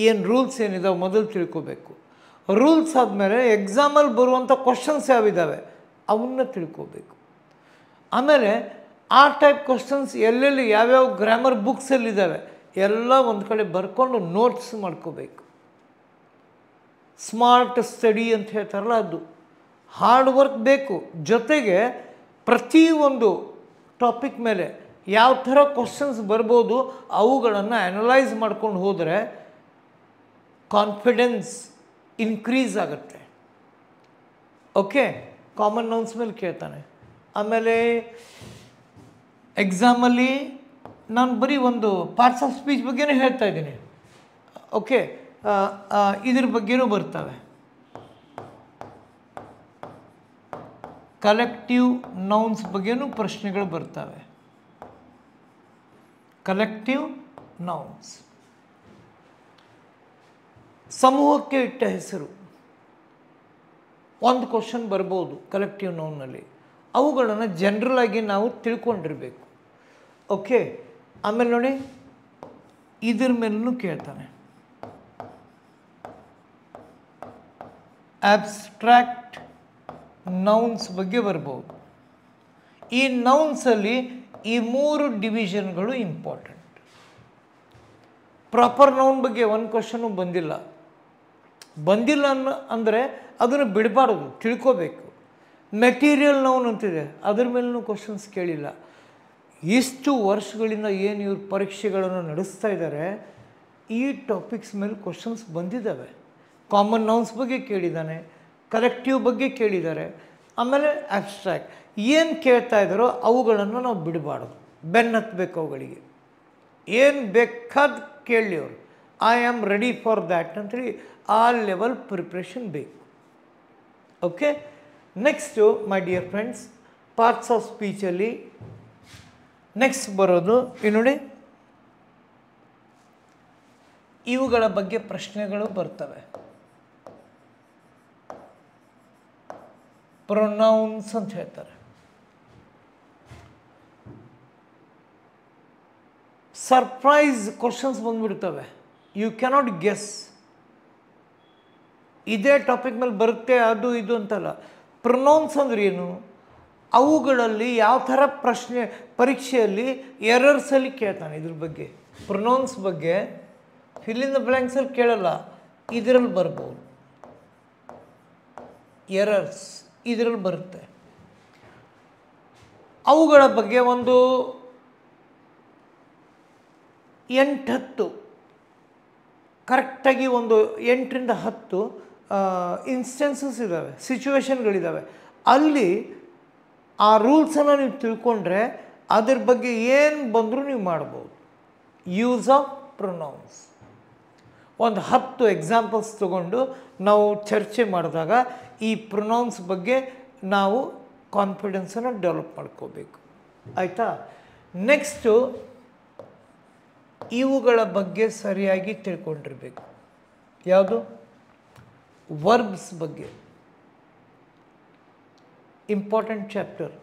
ಏನು ರೂಲ್ಸ್ ಏನಿದಾವೆ ಮೊದಲು ತಿಳ್ಕೋಬೇಕು. ರೂಲ್ಸ್ ಆದಮೇಲೆ ಎಕ್ಸಾಮಲ್ಲಿ ಬರುವಂಥ ಕ್ವಶನ್ಸ್ ಯಾವಿದ್ದಾವೆ ಅವನ್ನ ತಿಳ್ಕೋಬೇಕು. ಆಮೇಲೆ ಆ ಟೈಪ್ ಕ್ವಶನ್ಸ್ ಎಲ್ಲೆಲ್ಲಿ ಯಾವ್ಯಾವ ಗ್ರಾಮರ್ ಬುಕ್ಸಲ್ಲಿದ್ದಾವೆ ಎಲ್ಲ ಒಂದು ಕಡೆ ಬರ್ಕೊಂಡು ನೋಟ್ಸ್ ಮಾಡ್ಕೋಬೇಕು. ಸ್ಮಾರ್ಟ್ ಸ್ಟಡಿ ಅಂತ ಹೇಳ್ತಾರಲ್ಲ, ಅದು ಹಾರ್ಡ್ ವರ್ಕ್ ಬೇಕು. ಜೊತೆಗೆ ಪ್ರತಿಯೊಂದು ಟಾಪಿಕ್ ಮೇಲೆ ಯಾವ ಥರ ಕ್ವಶನ್ಸ್ ಬರ್ಬೋದು ಅವುಗಳನ್ನು ಅನಲೈಸ್ ಮಾಡ್ಕೊಂಡು ಹೋದರೆ ಕಾನ್ಫಿಡೆನ್ಸ್ ಇನ್ಕ್ರೀಸ್ ಆಗುತ್ತೆ. ಓಕೆ, ಕಾಮನ್ ನೌನ್ಸ್ ಮೇಲೆ ಕೇಳ್ತಾನೆ. ಆಮೇಲೆ ಎಕ್ಸಾಮಲ್ಲಿ ನಾನು ಬರೀ ಒಂದು ಪಾರ್ಟ್ಸ್ ಆಫ್ ಸ್ಪೀಚ್ ಬಗ್ಗೆನೇ ಹೇಳ್ತಾ ಇದ್ದೀನಿ. ಓಕೆ, ಇದ್ರ ಬಗ್ಗೆನೂ ಬರ್ತವೆ. ಕಲೆಕ್ಟಿವ್ ನೌನ್ಸ್ ಬಗ್ಗೆನೂ ಪ್ರಶ್ನೆಗಳು ಬರ್ತವೆ. ಕಲೆಕ್ಟಿವ್ ನೌನ್ಸ್ ಸಮೂಹಕ್ಕೆ ಇಟ್ಟ ಹೆಸರು, ಒಂದು ಕ್ವಶನ್ ಬರ್ಬೋದು ಕಲೆಕ್ಟಿವ್ ನೌನ್ನಲ್ಲಿ. ಅವುಗಳನ್ನು ಜನರಲ್ ಆಗಿ ನಾವು ತಿಳ್ಕೊಂಡಿರಬೇಕು. ಓಕೆ, ಆಮೇಲೆ ನೋಡಿ ಇದ್ರ ಮೇಲೂ ಕೇಳ್ತಾನೆ. ಆಬ್ಸ್ಟ್ರಾಕ್ಟ್ ನೌನ್ಸ್ ಬಗ್ಗೆ ಬರ್ಬೋದು. ಈ ನೌನ್ಸಲ್ಲಿ ಈ 3 ಡಿವಿಷನ್ಗಳು ಇಂಪಾರ್ಟೆಂಟ್. ಪ್ರಾಪರ್ ನೌನ್ ಬಗ್ಗೆ ಒಂದು ಕ್ವಶನು ಬಂದಿಲ್ಲ ಅಂದರೆ ಅದನ್ನು ಬಿಡಬಾರ್ದು, ತಿಳ್ಕೋಬೇಕು. ಮೆಟೀರಿಯಲ್ ನೌನ್ ಅಂತಿದೆ, ಅದ್ರ ಮೇಲೂ ಕ್ವಶನ್ಸ್ ಕೇಳಿಲ್ಲ. ಇಷ್ಟು ವರ್ಷಗಳಿಂದ ಏನು ಇವ್ರು ಪರೀಕ್ಷೆಗಳನ್ನು ನಡೆಸ್ತಾ ಇದ್ದಾರೆ, ಈ ಟಾಪಿಕ್ಸ್ ಮೇಲೆ ಕ್ವಶನ್ಸ್ ಬಂದಿದ್ದಾವೆ. ಕಾಮನ್ ನೌನ್ಸ್ ಬಗ್ಗೆ ಕೇಳಿದ್ದಾನೆ, ಕಲೆಕ್ಟಿವ್ ಬಗ್ಗೆ ಕೇಳಿದ್ದಾರೆ, ಆಮೇಲೆ ಅಬ್ಸ್ಟ್ರಾಕ್ಟ್. ಏನು ಕೇಳ್ತಾ ಇದ್ದಾರೋ ಅವುಗಳನ್ನು ನಾವು ಬಿಡಬಾರ್ದು, ಬೆನ್ನತ್ತಬೇಕು ಅವುಗಳಿಗೆ. ಏನು ಬೇಕಾದ ಕೇಳಲಿ ಅವರು, I am ready for that ಅಂತೇಳಿ ಆ ಲೆವೆಲ್ ಪ್ರಿಪ್ರೇಷನ್ ಬೇಕು. Okay, next my dear friends, parts of ಸ್ಪೀಚಲ್ಲಿ ನೆಕ್ಸ್ಟ್ ಬರೋದು ನೋಡಿ, ಇವುಗಳ ಬಗ್ಗೆ ಪ್ರಶ್ನೆಗಳು ಬರ್ತವೆ. ಪ್ರೊನೌನ್ಸ್ ಅಂತ ಹೇಳ್ತಾರೆ. ಸರ್ಪ್ರೈಸ್ ಕ್ವಶನ್ಸ್ ಬಂದ್ಬಿಡ್ತವೆ, ಯು ಕ್ಯಾನಾಟ್ ಗೆಸ್. ಇದೇ ಟಾಪಿಕ್ ಮೇಲೆ ಬರುತ್ತೆ ಅದು ಇದು ಅಂತಲ್ಲ. ಪ್ರೊನೌನ್ಸ್ ಅಂದ್ರೆ ಏನು, ಅವುಗಳಲ್ಲಿ ಯಾವ ಥರ ಪ್ರಶ್ನೆ ಪರೀಕ್ಷೆಯಲ್ಲಿ ಎರರ್ಸಲ್ಲಿ ಕೇಳ್ತಾನೆ. ಇದ್ರ ಬಗ್ಗೆ ಪ್ರೊನೌನ್ಸ್ ಬಗ್ಗೆ ಫಿಲ್ ಇನ್ ದ ಬ್ಲ್ಯಾಂಕ್ಸಲ್ಲಿ ಕೇಳಲ್ಲ, ಇದರಲ್ಲಿ ಬರ್ಬೋದು. ಎರರ್ಸ್ ಇದರಲ್ಲಿ ಬರುತ್ತೆ. ಅವುಗಳ ಬಗ್ಗೆ ಒಂದು 8-10 ಕರೆಕ್ಟಾಗಿ ಒಂದು 8ರಿಂದ 10 ಇನ್ಸ್ಟೆನ್ಸಸ್ ಇದ್ದಾವೆ, ಸಿಚುವೇಶನ್ಗಳಿದ್ದಾವೆ. ಅಲ್ಲಿ ಆ ರೂಲ್ಸನ್ನು ನೀವು ತಿಳ್ಕೊಂಡ್ರೆ ಅದ್ರ ಬಗ್ಗೆ ಏನು ಬಂದರೂ ನೀವು ಮಾಡ್ಬೋದು. ಯೂಸ್ ಆಫ್ ಪ್ರೊನೌನ್ಸ್ ಒಂದು 10 ಎಕ್ಸಾಂಪಲ್ಸ್ ತಗೊಂಡು ನಾವು ಚರ್ಚೆ ಮಾಡಿದಾಗ ಈ ಪ್ರೊನೌನ್ಸ್ ಬಗ್ಗೆ ನಾವು ಕಾನ್ಫಿಡೆನ್ಸನ್ನು ಡೆವಲಪ್ ಮಾಡ್ಕೋಬೇಕು. ಆಯಿತಾ? ನೆಕ್ಸ್ಟು ಇವುಗಳ ಬಗ್ಗೆ ಸರಿಯಾಗಿ ತಿಳ್ಕೊಂಡಿರಬೇಕು. ಯಾವುದು? ವರ್ಬ್ಸ್ ಬಗ್ಗೆ ಇಂಪಾರ್ಟೆಂಟ್ ಚಾಪ್ಟರ್.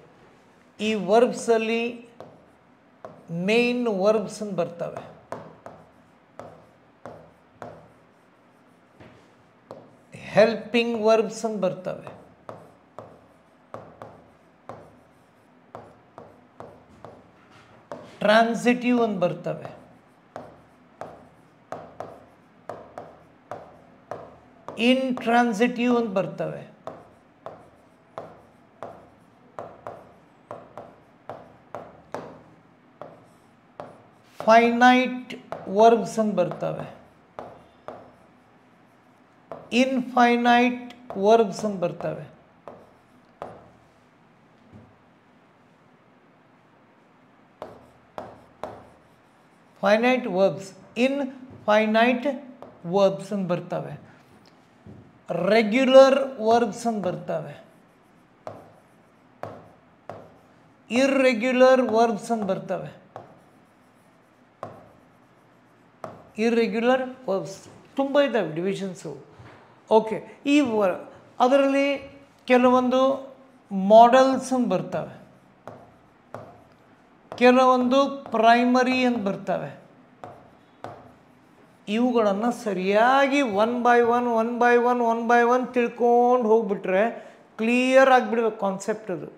ಈ ವರ್ಬ್ಸಲ್ಲಿ ಮೇನ್ ವರ್ಬ್ಸ್ ಅಂತ ಬರ್ತವೆ. ಹೆಲ್ಪಿಂಗ್ ವರ್ಬ್ಸ್ ಅಂತ ಬರ್ತವೆ. ಟ್ರಾನ್ಸಿಟಿವ್ ಅಂತ ಬರ್ತವೆ. ಇಂಟ್ರಾನ್ಸಿಟಿವ್ ಅಂತ ಬರ್ತವೆ. ಫೈನೈಟ್ ವರ್ಬ್ಸ್ ಅಂತ ಬರ್ತವೆ. ಇನ್ಫೈನೈಟ್ ವರ್ಬ್ಸ್ ಅಂತ ಬರ್ತವೆ. ಫೈನೈಟ್ ವರ್ಬ್ಸ್, ಇನ್ಫೈನೈಟ್ ವರ್ಬ್ಸ್ ಅಂತ ಬರ್ತವೆ. ರೆಗ್ಯುಲರ್ ವರ್ಬ್ಸ್ ಅಂತ ಬರ್ತವೆ. ಇರ್ರೆಗ್ಯುಲರ್ ವರ್ಬ್ಸ್ ಅಂತ ಬರ್ತವೆ. ಇರ್ರೆಗ್ಯುಲರ್ ವರ್ಬ್ಸ್ ತುಂಬ ಇದ್ದಾವೆ ಡಿವಿಷನ್ಸು. ಓಕೆ, ಈ ಅದರಲ್ಲಿ ಕೆಲವೊಂದು ಮಾಡೆಲ್ಸ್ ಅಂತ ಬರ್ತವೆ, ಕೆಲವೊಂದು ಪ್ರೈಮರಿ ಅಂತ ಬರ್ತವೆ. ಇವುಗಳನ್ನು ಸರಿಯಾಗಿ ಒನ್ ಬೈ ಒನ್ ತಿಳ್ಕೊಂಡು ಹೋಗ್ಬಿಟ್ರೆ ಕ್ಲಿಯರ್ ಆಗಿಬಿಡ್ಬೇಕು ಕಾನ್ಸೆಪ್ಟ್. ಅದು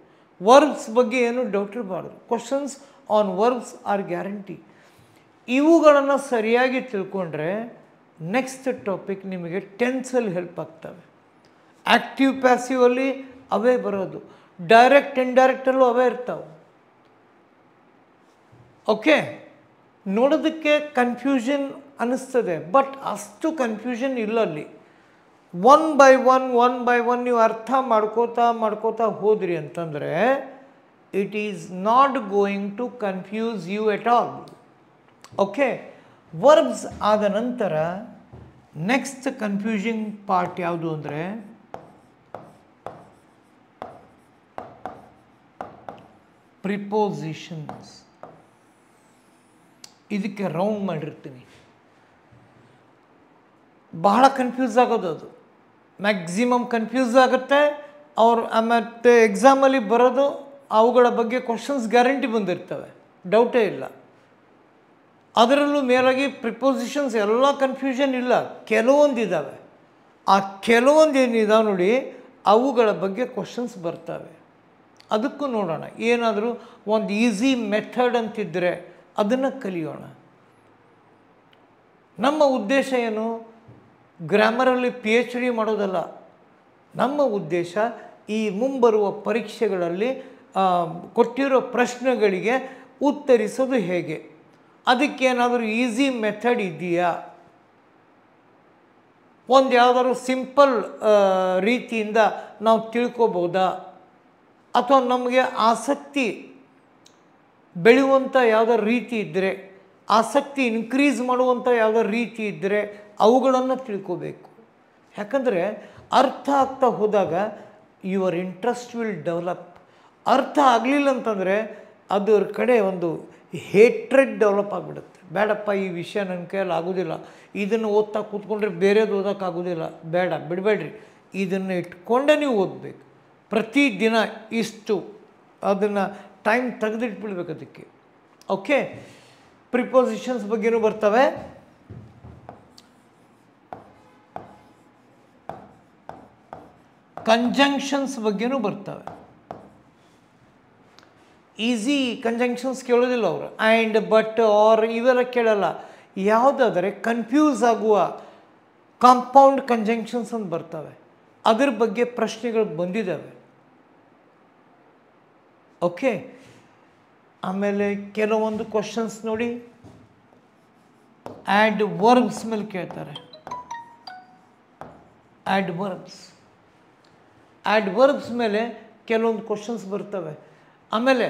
ವರ್ಬ್ಸ್ ಬಗ್ಗೆ ಏನು ಡೌಟ್ ಇರಬಾರ್ದು. Questions on verbs are guarantee. ಇವುಗಳನ್ನು ಸರಿಯಾಗಿ ತಿಳ್ಕೊಂಡ್ರೆ ನೆಕ್ಸ್ಟ್ ಟಾಪಿಕ್ ನಿಮಗೆ ಟೆನ್ಸಲ್ಲಿ ಹೆಲ್ಪ್ ಆಗ್ತವೆ. ಆ್ಯಕ್ಟಿವ್ ಪ್ಯಾಸಿವಲ್ಲಿ ಅವೇ ಬರೋದು, ಡೈರೆಕ್ಟ್ ಇಂಡೈರೆಕ್ಟಲ್ಲೂ ಅವೇ ಇರ್ತಾವೆ. ಓಕೆ, ನೋಡೋದಕ್ಕೆ ಕನ್ಫ್ಯೂಷನ್ ಅನ್ನಿಸ್ತದೆ, ಬಟ್ ಅಷ್ಟು ಕನ್ಫ್ಯೂಷನ್ ಇಲ್ಲ ಅಲ್ಲಿ. ಒನ್ ಬೈ ಒನ್ ನೀವು ಅರ್ಥ ಮಾಡ್ಕೋತಾ ಹೋದ್ರಿ ಅಂತಂದರೆ it is not going to confuse you at all. Okay, verbs ಆದ ನಂತರ ನೆಕ್ಸ್ಟ್ ಕನ್ಫ್ಯೂಸಿಂಗ್ ಪಾರ್ಟ್ ಯಾವುದು ಅಂದರೆ ಪ್ರಿಪೋಸಿಷನ್ಸ್. ಇದಕ್ಕೆ ರೌಂಡ್ ಮಾಡಿರ್ತೀನಿ. ಬಹಳ ಕನ್ಫ್ಯೂಸ್ ಆಗೋದು, ಅದು ಮ್ಯಾಕ್ಸಿಮಮ್ ಕನ್ಫ್ಯೂಸ್ ಆಗುತ್ತೆ. ಅವ್ರು ಮತ್ತು ಎಕ್ಸಾಮಲ್ಲಿ ಬರೋದು ಅವುಗಳ ಬಗ್ಗೆ ಕ್ವಶನ್ಸ್ ಗ್ಯಾರಂಟಿ ಬಂದಿರ್ತವೆ, ಡೌಟೇ ಇಲ್ಲ. ಅದರಲ್ಲೂ ಮೇಲಾಗಿ ಪ್ರಿಪೋಸಿಷನ್ಸ್ ಎಲ್ಲ ಕನ್ಫ್ಯೂಷನ್ ಇಲ್ಲ, ಕೆಲವೊಂದಿದ್ದಾವೆ. ಆ ಕೆಲವೊಂದು ಏನಿದಾವೆ ನೋಡಿ, ಅವುಗಳ ಬಗ್ಗೆ ಕ್ವಶನ್ಸ್ ಬರ್ತವೆ. ಅದಕ್ಕೂ ನೋಡೋಣ, ಏನಾದರೂ ಒಂದು ಈಸಿ ಮೆಥಡ್ ಅಂತಿದ್ದರೆ ಅದನ್ನು ಕಲಿಯೋಣ. ನಮ್ಮ ಉದ್ದೇಶ ಏನು? ಗ್ರಾಮರಲ್ಲಿ PhD ಮಾಡೋದಲ್ಲ. ನಮ್ಮ ಉದ್ದೇಶ ಈ ಮುಂಬರುವ ಪರೀಕ್ಷೆಗಳಲ್ಲಿ ಕೊಟ್ಟಿರೋ ಪ್ರಶ್ನೆಗಳಿಗೆ ಉತ್ತರಿಸೋದು ಹೇಗೆ, ಅದಕ್ಕೇನಾದರೂ ಈಸಿ ಮೆಥಡ್ ಇದೆಯಾ, ಒಂದು ಯಾವುದಾದ್ರು ಸಿಂಪಲ್ ರೀತಿಯಿಂದ ನಾವು ತಿಳ್ಕೊಬೋದಾ, ಅಥವಾ ನಮಗೆ ಆಸಕ್ತಿ ಬೆಳೆಯುವಂಥ ಯಾವುದಾದ್ರು ರೀತಿ ಇದ್ದರೆ, ಆಸಕ್ತಿ ಇನ್ಕ್ರೀಸ್ ಮಾಡುವಂಥ ಯಾವುದಾದ್ರು ರೀತಿ ಇದ್ದರೆ ಅವುಗಳನ್ನು ತಿಳ್ಕೋಬೇಕು. ಯಾಕಂದರೆ ಅರ್ಥ ಆಗ್ತಾ ಹೋದಾಗ ಯುವರ್ ಇಂಟ್ರೆಸ್ಟ್ ವಿಲ್ ಡೆವಲಪ್. ಅರ್ಥ ಆಗಲಿಲ್ಲ ಅಂತಂದರೆ ಅದರ ಕಡೆ ಒಂದು ಹೇಟ್ರೆಡ್ ಡೆವಲಪ್ ಆಗಿಬಿಡುತ್ತೆ. ಬೇಡಪ್ಪ, ಈ ವಿಷಯ ನನ್ನ ಕೈಯಲ್ಲಿ ಆಗೋದಿಲ್ಲ, ಇದನ್ನು ಓದ್ತಾ ಕೂತ್ಕೊಂಡ್ರೆ ಬೇರೆದು ಓದೋಕ್ಕಾಗೋದಿಲ್ಲ, ಬೇಡ, ಬಿಡಬೇಡ್ರಿ, ಇದನ್ನು ಇಟ್ಕೊಂಡೇ ನೀವು ಓದಬೇಕು. ಪ್ರತಿದಿನ ಇಷ್ಟು ಅದನ್ನು ಟೈಮ್ ತೆಗೆದಿಟ್ಬಿಡ್ಬೇಕು ಅದಕ್ಕೆ. ಓಕೆ, ಪ್ರಿಪೋಸಿಷನ್ಸ್ ಬಗ್ಗೆನೂ ಬರ್ತವೆ. ಕಂಜಂಕ್ಷನ್ಸ್ ಬಗ್ಗೆನೂ ಬರ್ತವೆ. ಈಸಿ ಕಂಜಂಕ್ಷನ್ಸ್ ಕೇಳೋದಿಲ್ಲ ಅವರು. ಆ್ಯಂಡ್, ಬಟ್, ಆರ್ ಇವೆಲ್ಲ ಕೇಳಲ್ಲ. ಯಾವುದಾದರೆ ಕನ್ಫ್ಯೂಸ್ ಆಗುವ ಕಾಂಪೌಂಡ್ ಕಂಜಂಕ್ಷನ್ಸ್ ಅಂತ ಬರ್ತವೆ, ಅದ್ರ ಬಗ್ಗೆ ಪ್ರಶ್ನೆಗಳು ಬಂದಿದ್ದಾವೆ. ಓಕೆ, ಆಮೇಲೆ ಕೆಲವೊಂದು ಕ್ವಶನ್ಸ್ ನೋಡಿ, ಆ್ಯಡ್ ವರ್ಬ್ಸ್ ಮೇಲೆ ಕೇಳ್ತಾರೆ. ಆ್ಯಡ್ ವರ್ಬ್ಸ್ ಮೇಲೆ ಕೆಲವೊಂದು ಕ್ವಶನ್ಸ್ ಬರ್ತವೆ. ಆಮೇಲೆ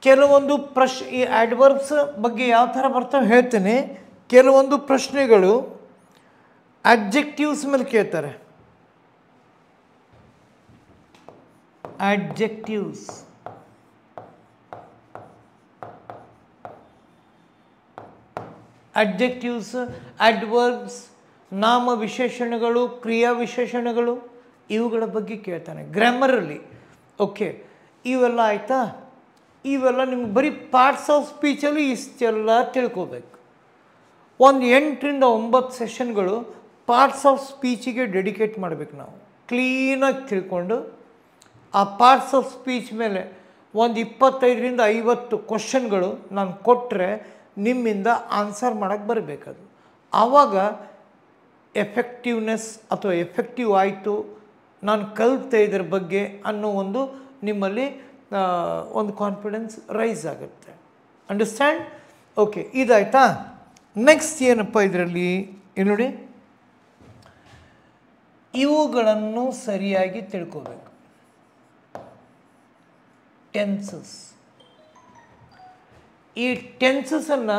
ಕೆಲವೊಂದು ಈ ಆಡ್ವರ್ಬ್ಸ್ ಬಗ್ಗೆ ಯಾವ ಥರ ಬರ್ತವೆ ಹೇಳ್ತೀನಿ. ಕೆಲವೊಂದು ಪ್ರಶ್ನೆಗಳು ಅಡ್ಜೆಕ್ಟಿವ್ಸ್ ಮೇಲೆ ಕೇಳ್ತಾರೆ. ಅಡ್ಜೆಕ್ಟಿವ್ಸ್, ಅಡ್ವರ್ಬ್ಸ್, ನಾಮ ವಿಶೇಷಣಗಳು, ಕ್ರಿಯಾ ವಿಶೇಷಣಗಳು, ಇವುಗಳ ಬಗ್ಗೆ ಕೇಳ್ತಾನೆ ಗ್ರಾಮರಲ್ಲಿ. ಓಕೆ, ಇವೆಲ್ಲ ಆಯಿತಾ? ಇವೆಲ್ಲ ನಿಮ್ಗೆ ಬರೀ ಪಾರ್ಟ್ಸ್ ಆಫ್ ಸ್ಪೀಚಲ್ಲಿ ಇಷ್ಟೆಲ್ಲ ತಿಳ್ಕೋಬೇಕು. ಒಂದು 8 ರಿಂದ 9 ಸೆಷನ್ಗಳು ಪಾರ್ಟ್ಸ್ ಆಫ್ ಸ್ಪೀಚಿಗೆ ಡೆಡಿಕೇಟ್ ಮಾಡಬೇಕು. ನಾವು ಕ್ಲೀನಾಗಿ ತಿಳ್ಕೊಂಡು ಆ ಪಾರ್ಟ್ಸ್ ಆಫ್ ಸ್ಪೀಚ್ ಮೇಲೆ ಒಂದು 25 ರಿಂದ 50 ಕ್ವಶನ್ಗಳು ನಾನು ಕೊಟ್ಟರೆ ನಿಮ್ಮಿಂದ ಆನ್ಸರ್ ಮಾಡೋಕ್ಕೆ ಬರಬೇಕದು. ಆವಾಗ ಎಫೆಕ್ಟಿವ್ನೆಸ್ ಅಥವಾ ಎಫೆಕ್ಟಿವ್ ಆಯಿತು, ನಾನು ಕಲಿತೆ ಇದ್ರ ಬಗ್ಗೆ ಅನ್ನೋ ಒಂದು ನಿಮ್ಮಲ್ಲಿ ಒಂದು ಕಾನ್ಫಿಡೆನ್ಸ್ ರೈಸ್ ಆಗುತ್ತೆ. ಅಂಡರ್ಸ್ಟ್ಯಾಂಡ್? ಓಕೆ, ಇದಾಯ್ತಾ? ನೆಕ್ಸ್ಟ್ ಏನಪ್ಪ ಇದರಲ್ಲಿ ನೋಡಿ, ಇವುಗಳನ್ನು ಸರಿಯಾಗಿ ತಿಳ್ಕೋಬೇಕು. ಟೆನ್ಸಸ್, ಈ ಟೆನ್ಸಸನ್ನು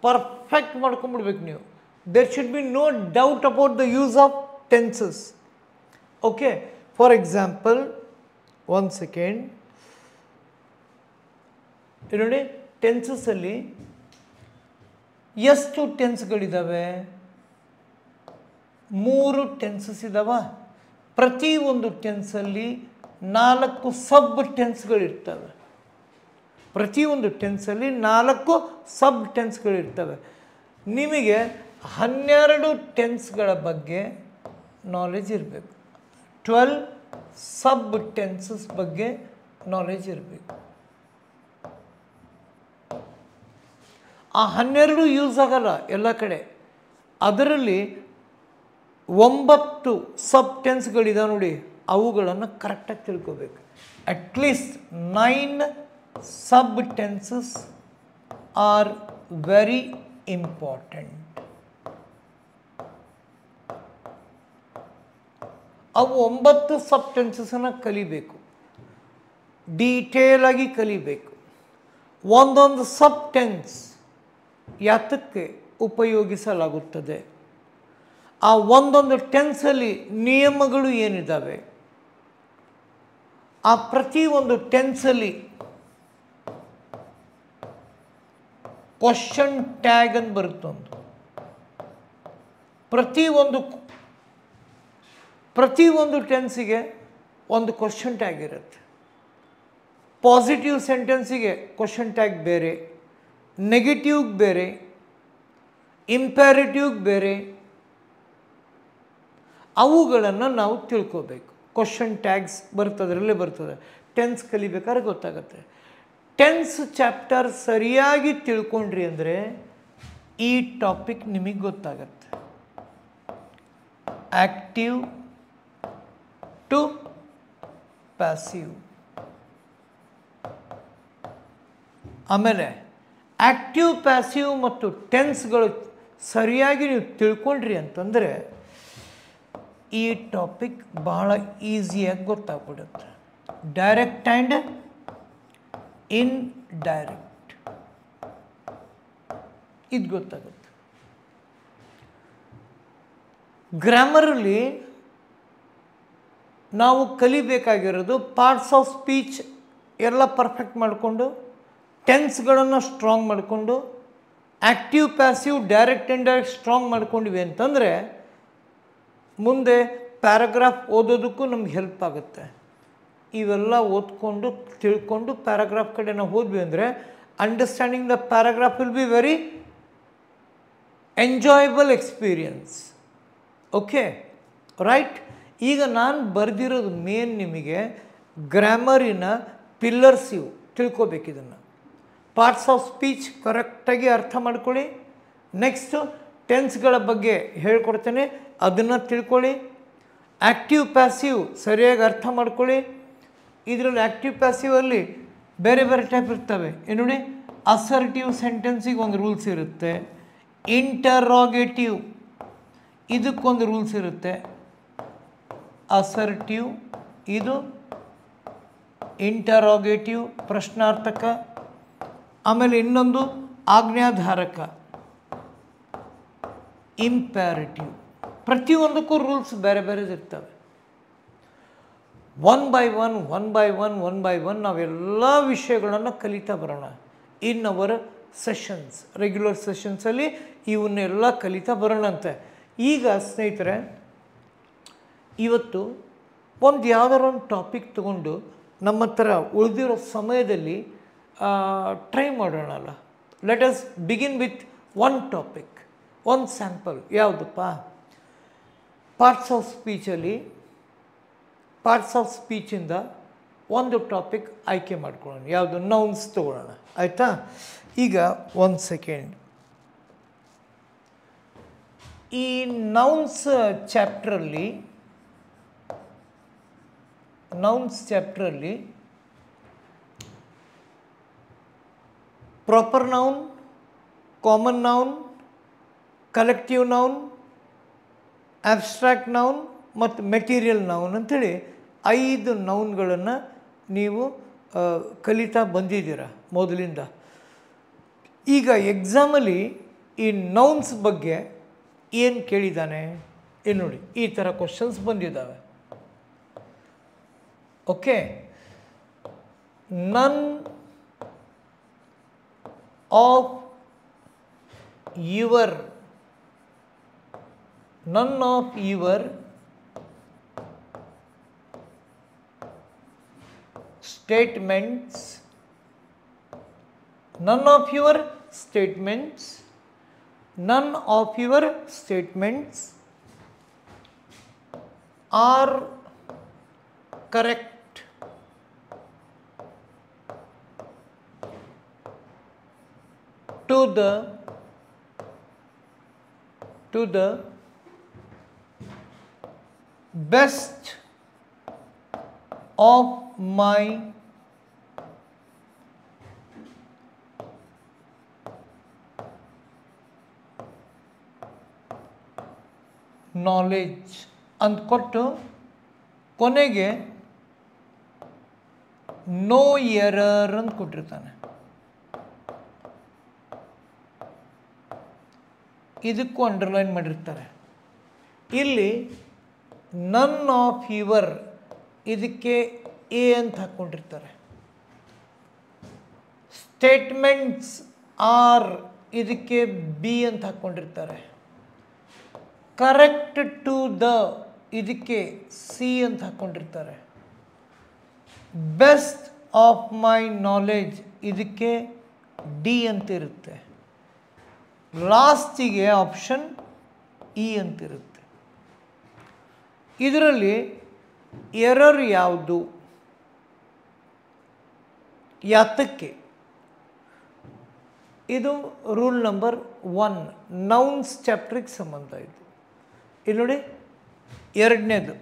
ಪರ್ಫೆಕ್ಟ್ ಮಾಡ್ಕೊಂಡ್ಬಿಡ್ಬೇಕು ನೀವು. There should be no doubt about the use of tenses. Okay, for example, ಒಂದು ಸೆಕೆಂಡ್ ನೋಡಿ, ಟೆನ್ಸಸ್ಸಲ್ಲಿ ಎಷ್ಟು ಟೆನ್ಸ್ಗಳಿದ್ದಾವೆ? 3 ಟೆನ್ಸಸ್ ಇದ್ದಾವ. ಪ್ರತಿ ಒಂದು ಟೆನ್ಸಲ್ಲಿ 4 ಸಬ್ ಟೆನ್ಸ್ಗಳಿರ್ತವೆ. ಪ್ರತಿಯೊಂದು ಟೆನ್ಸಲ್ಲಿ 4 ಸಬ್ ಟೆನ್ಸ್ಗಳಿರ್ತವೆ. ನಿಮಗೆ 12 ಟೆನ್ಸ್ಗಳ ಬಗ್ಗೆ ನಾಲೆಜ್ ಇರಬೇಕು. 12 ಸಬ್ ಟೆನ್ಸಸ್ ಬಗ್ಗೆ ನಾಲೆಜ್ ಇರಬೇಕು. ಆ 12 ಯೂಸ್ ಆಗಲ್ಲ ಎಲ್ಲ ಕಡೆ. ಅದರಲ್ಲಿ 9 ಸಬ್ ಟೆನ್ಸ್ಗಳಿದಾವೆ ನೋಡಿ, ಅವುಗಳನ್ನು ಕರೆಕ್ಟಾಗಿ ತಿಳ್ಕೋಬೇಕು. At least 9 sub tenses are very important. ಅವು 9 ಸಬ್ ಟೆನ್ಸಸನ್ನು ಕಲಿಬೇಕು, ಡೀಟೇಲಾಗಿ ಕಲಿಬೇಕು. ಒಂದೊಂದು ಸಬ್ ಟೆನ್ಸ್ ಯಾತಕ್ಕೆ ಉಪಯೋಗಿಸಲಾಗುತ್ತದೆ, ಆ ಒಂದೊಂದು ಟೆನ್ಸಲ್ಲಿ ನಿಯಮಗಳು ಏನಿದ್ದಾವೆ, ಆ ಪ್ರತಿಯೊಂದು ಟೆನ್ಸಲ್ಲಿ ಕ್ವಶನ್ ಟ್ಯಾಗ್ ಅಂತ ಬರುತ್ತೊಂದು. ಪ್ರತಿಯೊಂದು ಟೆನ್ಸಿಗೆ ಒಂದು ಕ್ವಶನ್ ಟ್ಯಾಗ್ ಇರುತ್ತೆ. ಪಾಸಿಟಿವ್ ಸೆಂಟೆನ್ಸಿಗೆ ಕ್ವಶನ್ ಟ್ಯಾಗ್ ಬೇರೆ, ನೆಗೆಟಿವ್ಗೆ ಬೇರೆ, ಇಂಪ್ಯಾರಿಟಿವ್ಗೆ ಬೇರೆ. ಅವುಗಳನ್ನು ನಾವು ತಿಳ್ಕೋಬೇಕು. ಕ್ವಶನ್ ಟ್ಯಾಗ್ಸ್ ಬರ್ತದರಲ್ಲೇ ಬರ್ತದೆ. ಟೆನ್ಸ್ ಕಲಿಬೇಕಾದ್ರೆ ಗೊತ್ತಾಗುತ್ತೆ. ಟೆನ್ಸ್ ಚಾಪ್ಟರ್ ಸರಿಯಾಗಿ ತಿಳ್ಕೊಂಡ್ರಿ ಅಂದರೆ ಈ ಟಾಪಿಕ್ ನಿಮಗೆ ಗೊತ್ತಾಗತ್ತೆ. Active to passive. ಆಮೇಲೆ ಆ್ಯಕ್ಟಿವ್, ಪ್ಯಾಸಿವ್ ಮತ್ತು ಟೆನ್ಸ್ಗಳು ಸರಿಯಾಗಿ ನೀವು ತಿಳ್ಕೊಂಡ್ರಿ ಅಂತಂದರೆ ಈ ಟಾಪಿಕ್ ಭಾಳ ಈಸಿಯಾಗಿ ಗೊತ್ತಾಗ್ಬಿಡುತ್ತೆ. ಡೈರೆಕ್ಟ್ ಆ್ಯಂಡ್ ಇನ್ಡೈರೆಕ್ಟ್ ಇದು ಗೊತ್ತಾಗುತ್ತೆ. ಗ್ರಾಮರಲ್ಲಿ ನಾವು ಕಲಿಬೇಕಾಗಿರೋದು ಪಾರ್ಟ್ಸ್ ಆಫ್ ಸ್ಪೀಚ್ ಎಲ್ಲ ಪರ್ಫೆಕ್ಟ್ ಮಾಡಿಕೊಂಡು, ಟೆನ್ಸ್ಗಳನ್ನು ಸ್ಟ್ರಾಂಗ್ ಮಾಡಿಕೊಂಡು, active, passive, direct and direct strong ಮಾಡ್ಕೊಂಡಿವಿ ಅಂತಂದರೆ ಮುಂದೆ ಪ್ಯಾರಾಗ್ರಾಫ್ ಓದೋದಕ್ಕೂ ನಮ್ಗೆ ಹೆಲ್ಪ್ ಆಗುತ್ತೆ. ಇವೆಲ್ಲ ಓದ್ಕೊಂಡು ತಿಳ್ಕೊಂಡು ಪ್ಯಾರಾಗ್ರಾಫ್ ಕಡೆ ನಾವು ಹೋದ್ವಿ ಅಂದರೆ understanding the paragraph will be very enjoyable experience. Okay right. ಈಗ ನಾನು ಬರೆದಿರೋದು ಮೇನ್ ನಿಮಗೆ ಗ್ರಾಮರಿನ ಪಿಲ್ಲರ್ಸ್ ಇವು, ತಿಳ್ಕೊಬೇಕಿದನ್ನು. ಪಾರ್ಟ್ಸ್ ಆಫ್ ಸ್ಪೀಚ್ ಕರೆಕ್ಟಾಗಿ ಅರ್ಥ ಮಾಡ್ಕೊಳ್ಳಿ. ನೆಕ್ಸ್ಟು ಟೆನ್ಸ್ಗಳ ಬಗ್ಗೆ ಹೇಳ್ಕೊಡ್ತೇನೆ, ಅದನ್ನು ತಿಳ್ಕೊಳ್ಳಿ. ಆ್ಯಕ್ಟಿವ್, ಪ್ಯಾಸಿವ್ ಸರಿಯಾಗಿ ಅರ್ಥ ಮಾಡ್ಕೊಳ್ಳಿ. ಇದರಲ್ಲಿ ಆ್ಯಕ್ಟಿವ್, ಪ್ಯಾಸಿವಲ್ಲಿ ಬೇರೆ ಬೇರೆ ಟೈಪ್ ಇರ್ತವೆ. ಏನು ನೋಡಿ, ಅಸರ್ಟಿವ್ ಸೆಂಟೆನ್ಸಿಗೆ ಒಂದು ರೂಲ್ಸ್ ಇರುತ್ತೆ, ಇಂಟರೋಗೇಟಿವ್ ಇದಕ್ಕೊಂದು ರೂಲ್ಸ್ ಇರುತ್ತೆ. ಅಸರ್ಟಿವ್ ಇದು, ಇಂಟರೋಗೇಟಿವ್ ಪ್ರಶ್ನಾರ್ಥಕ, ಆಮೇಲೆ ಇನ್ನೊಂದು ಆಜ್ಞಾಧಾರಕ ಇಂಪ್ಯಾರಿಟಿವ್. ಪ್ರತಿಯೊಂದಕ್ಕೂ ರೂಲ್ಸ್ ಬೇರೆ ಬೇರೆದು ಇರ್ತವೆ. ಒನ್ ಬೈ ಒನ್ ನಾವೆಲ್ಲ ವಿಷಯಗಳನ್ನು ಕಲಿತಾ ಬರೋಣ ಇನ್ ಅವರ್ ಸೆಷನ್ಸ್. ರೆಗ್ಯುಲರ್ ಸೆಷನ್ಸಲ್ಲಿ ಇವನ್ನೆಲ್ಲ ಕಲಿತಾ ಬರೋಣಂತೆ. ಈಗ ಸ್ನೇಹಿತರೆ, ಇವತ್ತು ಒಂದು ಯಾವುದಾದ್ರು ಒಂದು ಟಾಪಿಕ್ ತಗೊಂಡು ನಮ್ಮ ಹತ್ರ ಉಳಿದಿರೋ ಸಮಯದಲ್ಲಿ ಟ್ರೈ ಮಾಡೋಣಲ್ಲ. Let us begin with one topic, ಒಂದು ಸ್ಯಾಂಪಲ್. ಯಾವುದಪ್ಪ? ಪಾರ್ಟ್ಸ್ ಆಫ್ ಸ್ಪೀಚಲ್ಲಿ, ಪಾರ್ಟ್ಸ್ ಆಫ್ ಸ್ಪೀಚಿಂದ ಒಂದು ಟಾಪಿಕ್ ಆಯ್ಕೆ ಮಾಡ್ಕೊಳ್ಳೋಣ. ಯಾವುದು? ನೌನ್ಸ್ ತಗೊಳ್ಳೋಣ. ಆಯಿತಾ? ಈಗ ಒಂದು ಸೆಕೆಂಡ್. ಈ ನೌನ್ಸ್ ಚಾಪ್ಟ್ರಲ್ಲಿ proper noun, common noun, collective noun, abstract noun ಮತ್ತು ಮೆಟೀರಿಯಲ್ ನೌನ್ ಅಂಥೇಳಿ 5 ನೌನ್ಗಳನ್ನು ನೀವು ಕಲಿತಾ ಬಂದಿದ್ದೀರ ಮೊದಲಿಂದ. ಈಗ ಎಕ್ಸಾಮಲ್ಲಿ ಈ ನೌನ್ಸ್ ಬಗ್ಗೆ ಏನು ಕೇಳಿದ್ದಾನೆ ಏನು ನೋಡಿ, ಈ ಥರ ಕ್ವಶನ್ಸ್ ಬಂದಿದ್ದಾವೆ. ಓಕೆ, ನನ್ of your statements, none of your statements are correct to the best of my knowledge ಅಂದ್ಕೊಟ್ಟು ಕೊನೆಗೆ ನೋ ಎರರ್ ಅಂತ ಕೊಟ್ಟಿರ್ತಾನೆ. ಇದಕ್ಕೂ ಅಂಡರ್ಲೈನ್ ಮಾಡಿರ್ತಾರೆ. ಇಲ್ಲಿ ನನ್ ಆಫ್ ಯುವರ್ ಇದಕ್ಕೆ ಎ ಅಂತ ಹಾಕ್ಕೊಂಡಿರ್ತಾರೆ. ಸ್ಟೇಟ್ಮೆಂಟ್ಸ್ ಆರ್ ಇದಕ್ಕೆ ಬಿ ಅಂತ ಹಾಕ್ಕೊಂಡಿರ್ತಾರೆ. ಕರೆಕ್ಟ್ ಟು ದ ಇದಕ್ಕೆ ಸಿ ಅಂತ ಹಾಕ್ಕೊಂಡಿರ್ತಾರೆ. ಬೆಸ್ಟ್ ಆಫ್ ಮೈ ನಾಲೆಡ್ಜ್ ಇದಕ್ಕೆ ಡಿ ಅಂತ ಇರುತ್ತೆ. ಲಾಸ್ಟಿಗೆ ಆಪ್ಷನ್ ಇ ಅಂತಿರುತ್ತೆ. ಇದರಲ್ಲಿ ಎರರ್ ಯಾವುದು, ಯಾತಕ್ಕೆ? ಇದು ರೂಲ್ ನಂಬರ್ 1 ನೌನ್ಸ್ ಚಾಪ್ಟ್ರಿಗೆ ಸಂಬಂಧ. ಇದು ಇಲ್ಲಿ ನೋಡಿ, ಎರಡನೇದು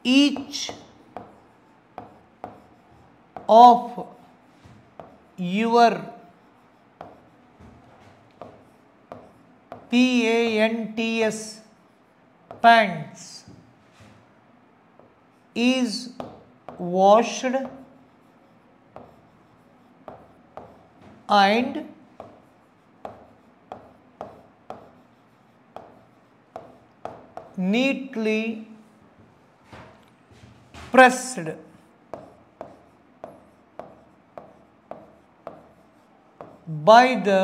each of your PANTS pants is washed and neatly pressed by the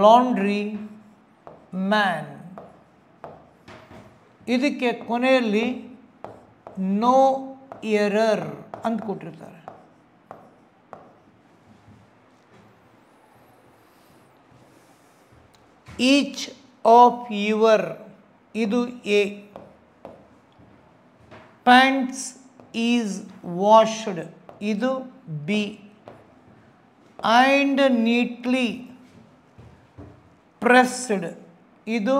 laundry man. ಇದಕ್ಕೆ ಕೊನೆಯಲ್ಲಿ ನೋ ಎರರ್ ಅಂತ ಕೊಟ್ಟಿರ್ತಾರೆ. ಈಚ್ ಆಫ್ ಯುವರ್ ಇದು ಎ. ಪ್ಯಾಂಟ್ಸ್ ಈಸ್ ವಾಶ್ಡ್ ಇದು ಬಿ. ಆ್ಯಂಡ್ ನೀಟ್ಲಿ ಪ್ರೆಸ್ಡ್ ಇದು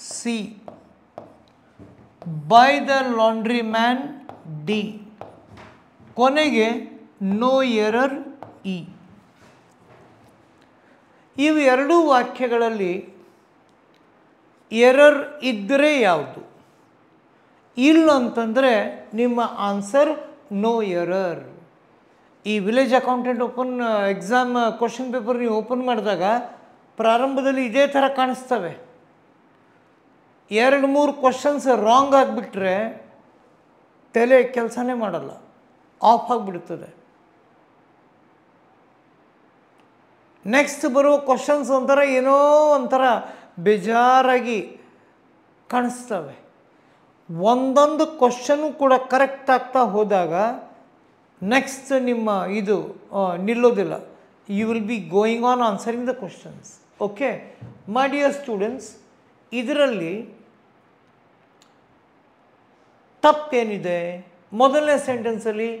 C. By the laundry man D. ಕೊನೆಗೆ ನೋ ಎರರ್ ಇ. ಇವು ಎರಡೂ ವಾಕ್ಯಗಳಲ್ಲಿ ಎರರ್ ಇದ್ದರೆ ಯಾವುದು? ಇಲ್ಲ ಅಂತಂದರೆ ನಿಮ್ಮ ಆನ್ಸರ್ ನೋ ಎರರ್. ಈ village accountant exam question paper ನೀವು ಓಪನ್ ಮಾಡಿದಾಗ ಪ್ರಾರಂಭದಲ್ಲಿ ಇದೇ ಥರ ಕಾಣಿಸ್ತವೆ. 2-3 ಕ್ವಶನ್ಸ್ ರಾಂಗ್ ಆಗಿಬಿಟ್ರೆ ತಲೆ ಕೆಲಸನೇ ಮಾಡಲ್ಲ, ಆಫ್ ಆಗಿಬಿಡ್ತದೆ. ನೆಕ್ಸ್ಟ್ ಬರೋ ಕ್ವಶನ್ಸ್ ಒಂಥರ ಏನೋ ಒಂಥರ ಬೇಜಾರಾಗಿ ಕಾಣಿಸ್ತವೆ. ಒಂದೊಂದು ಕ್ವಶನು ಕೂಡ ಕರೆಕ್ಟ್ ಆಗ್ತಾ ಹೋದಾಗ ನೆಕ್ಸ್ಟ್ ನಿಮ್ಮ ಇದು ನಿಲ್ಲೋದಿಲ್ಲ. You will be going on answering the questions. Okay my dear students, ಇದರಲ್ಲಿ ತಪ್ಪೇನಿದೆ? ಮೊದಲನೇ ಸೆಂಟೆನ್ಸಲ್ಲಿ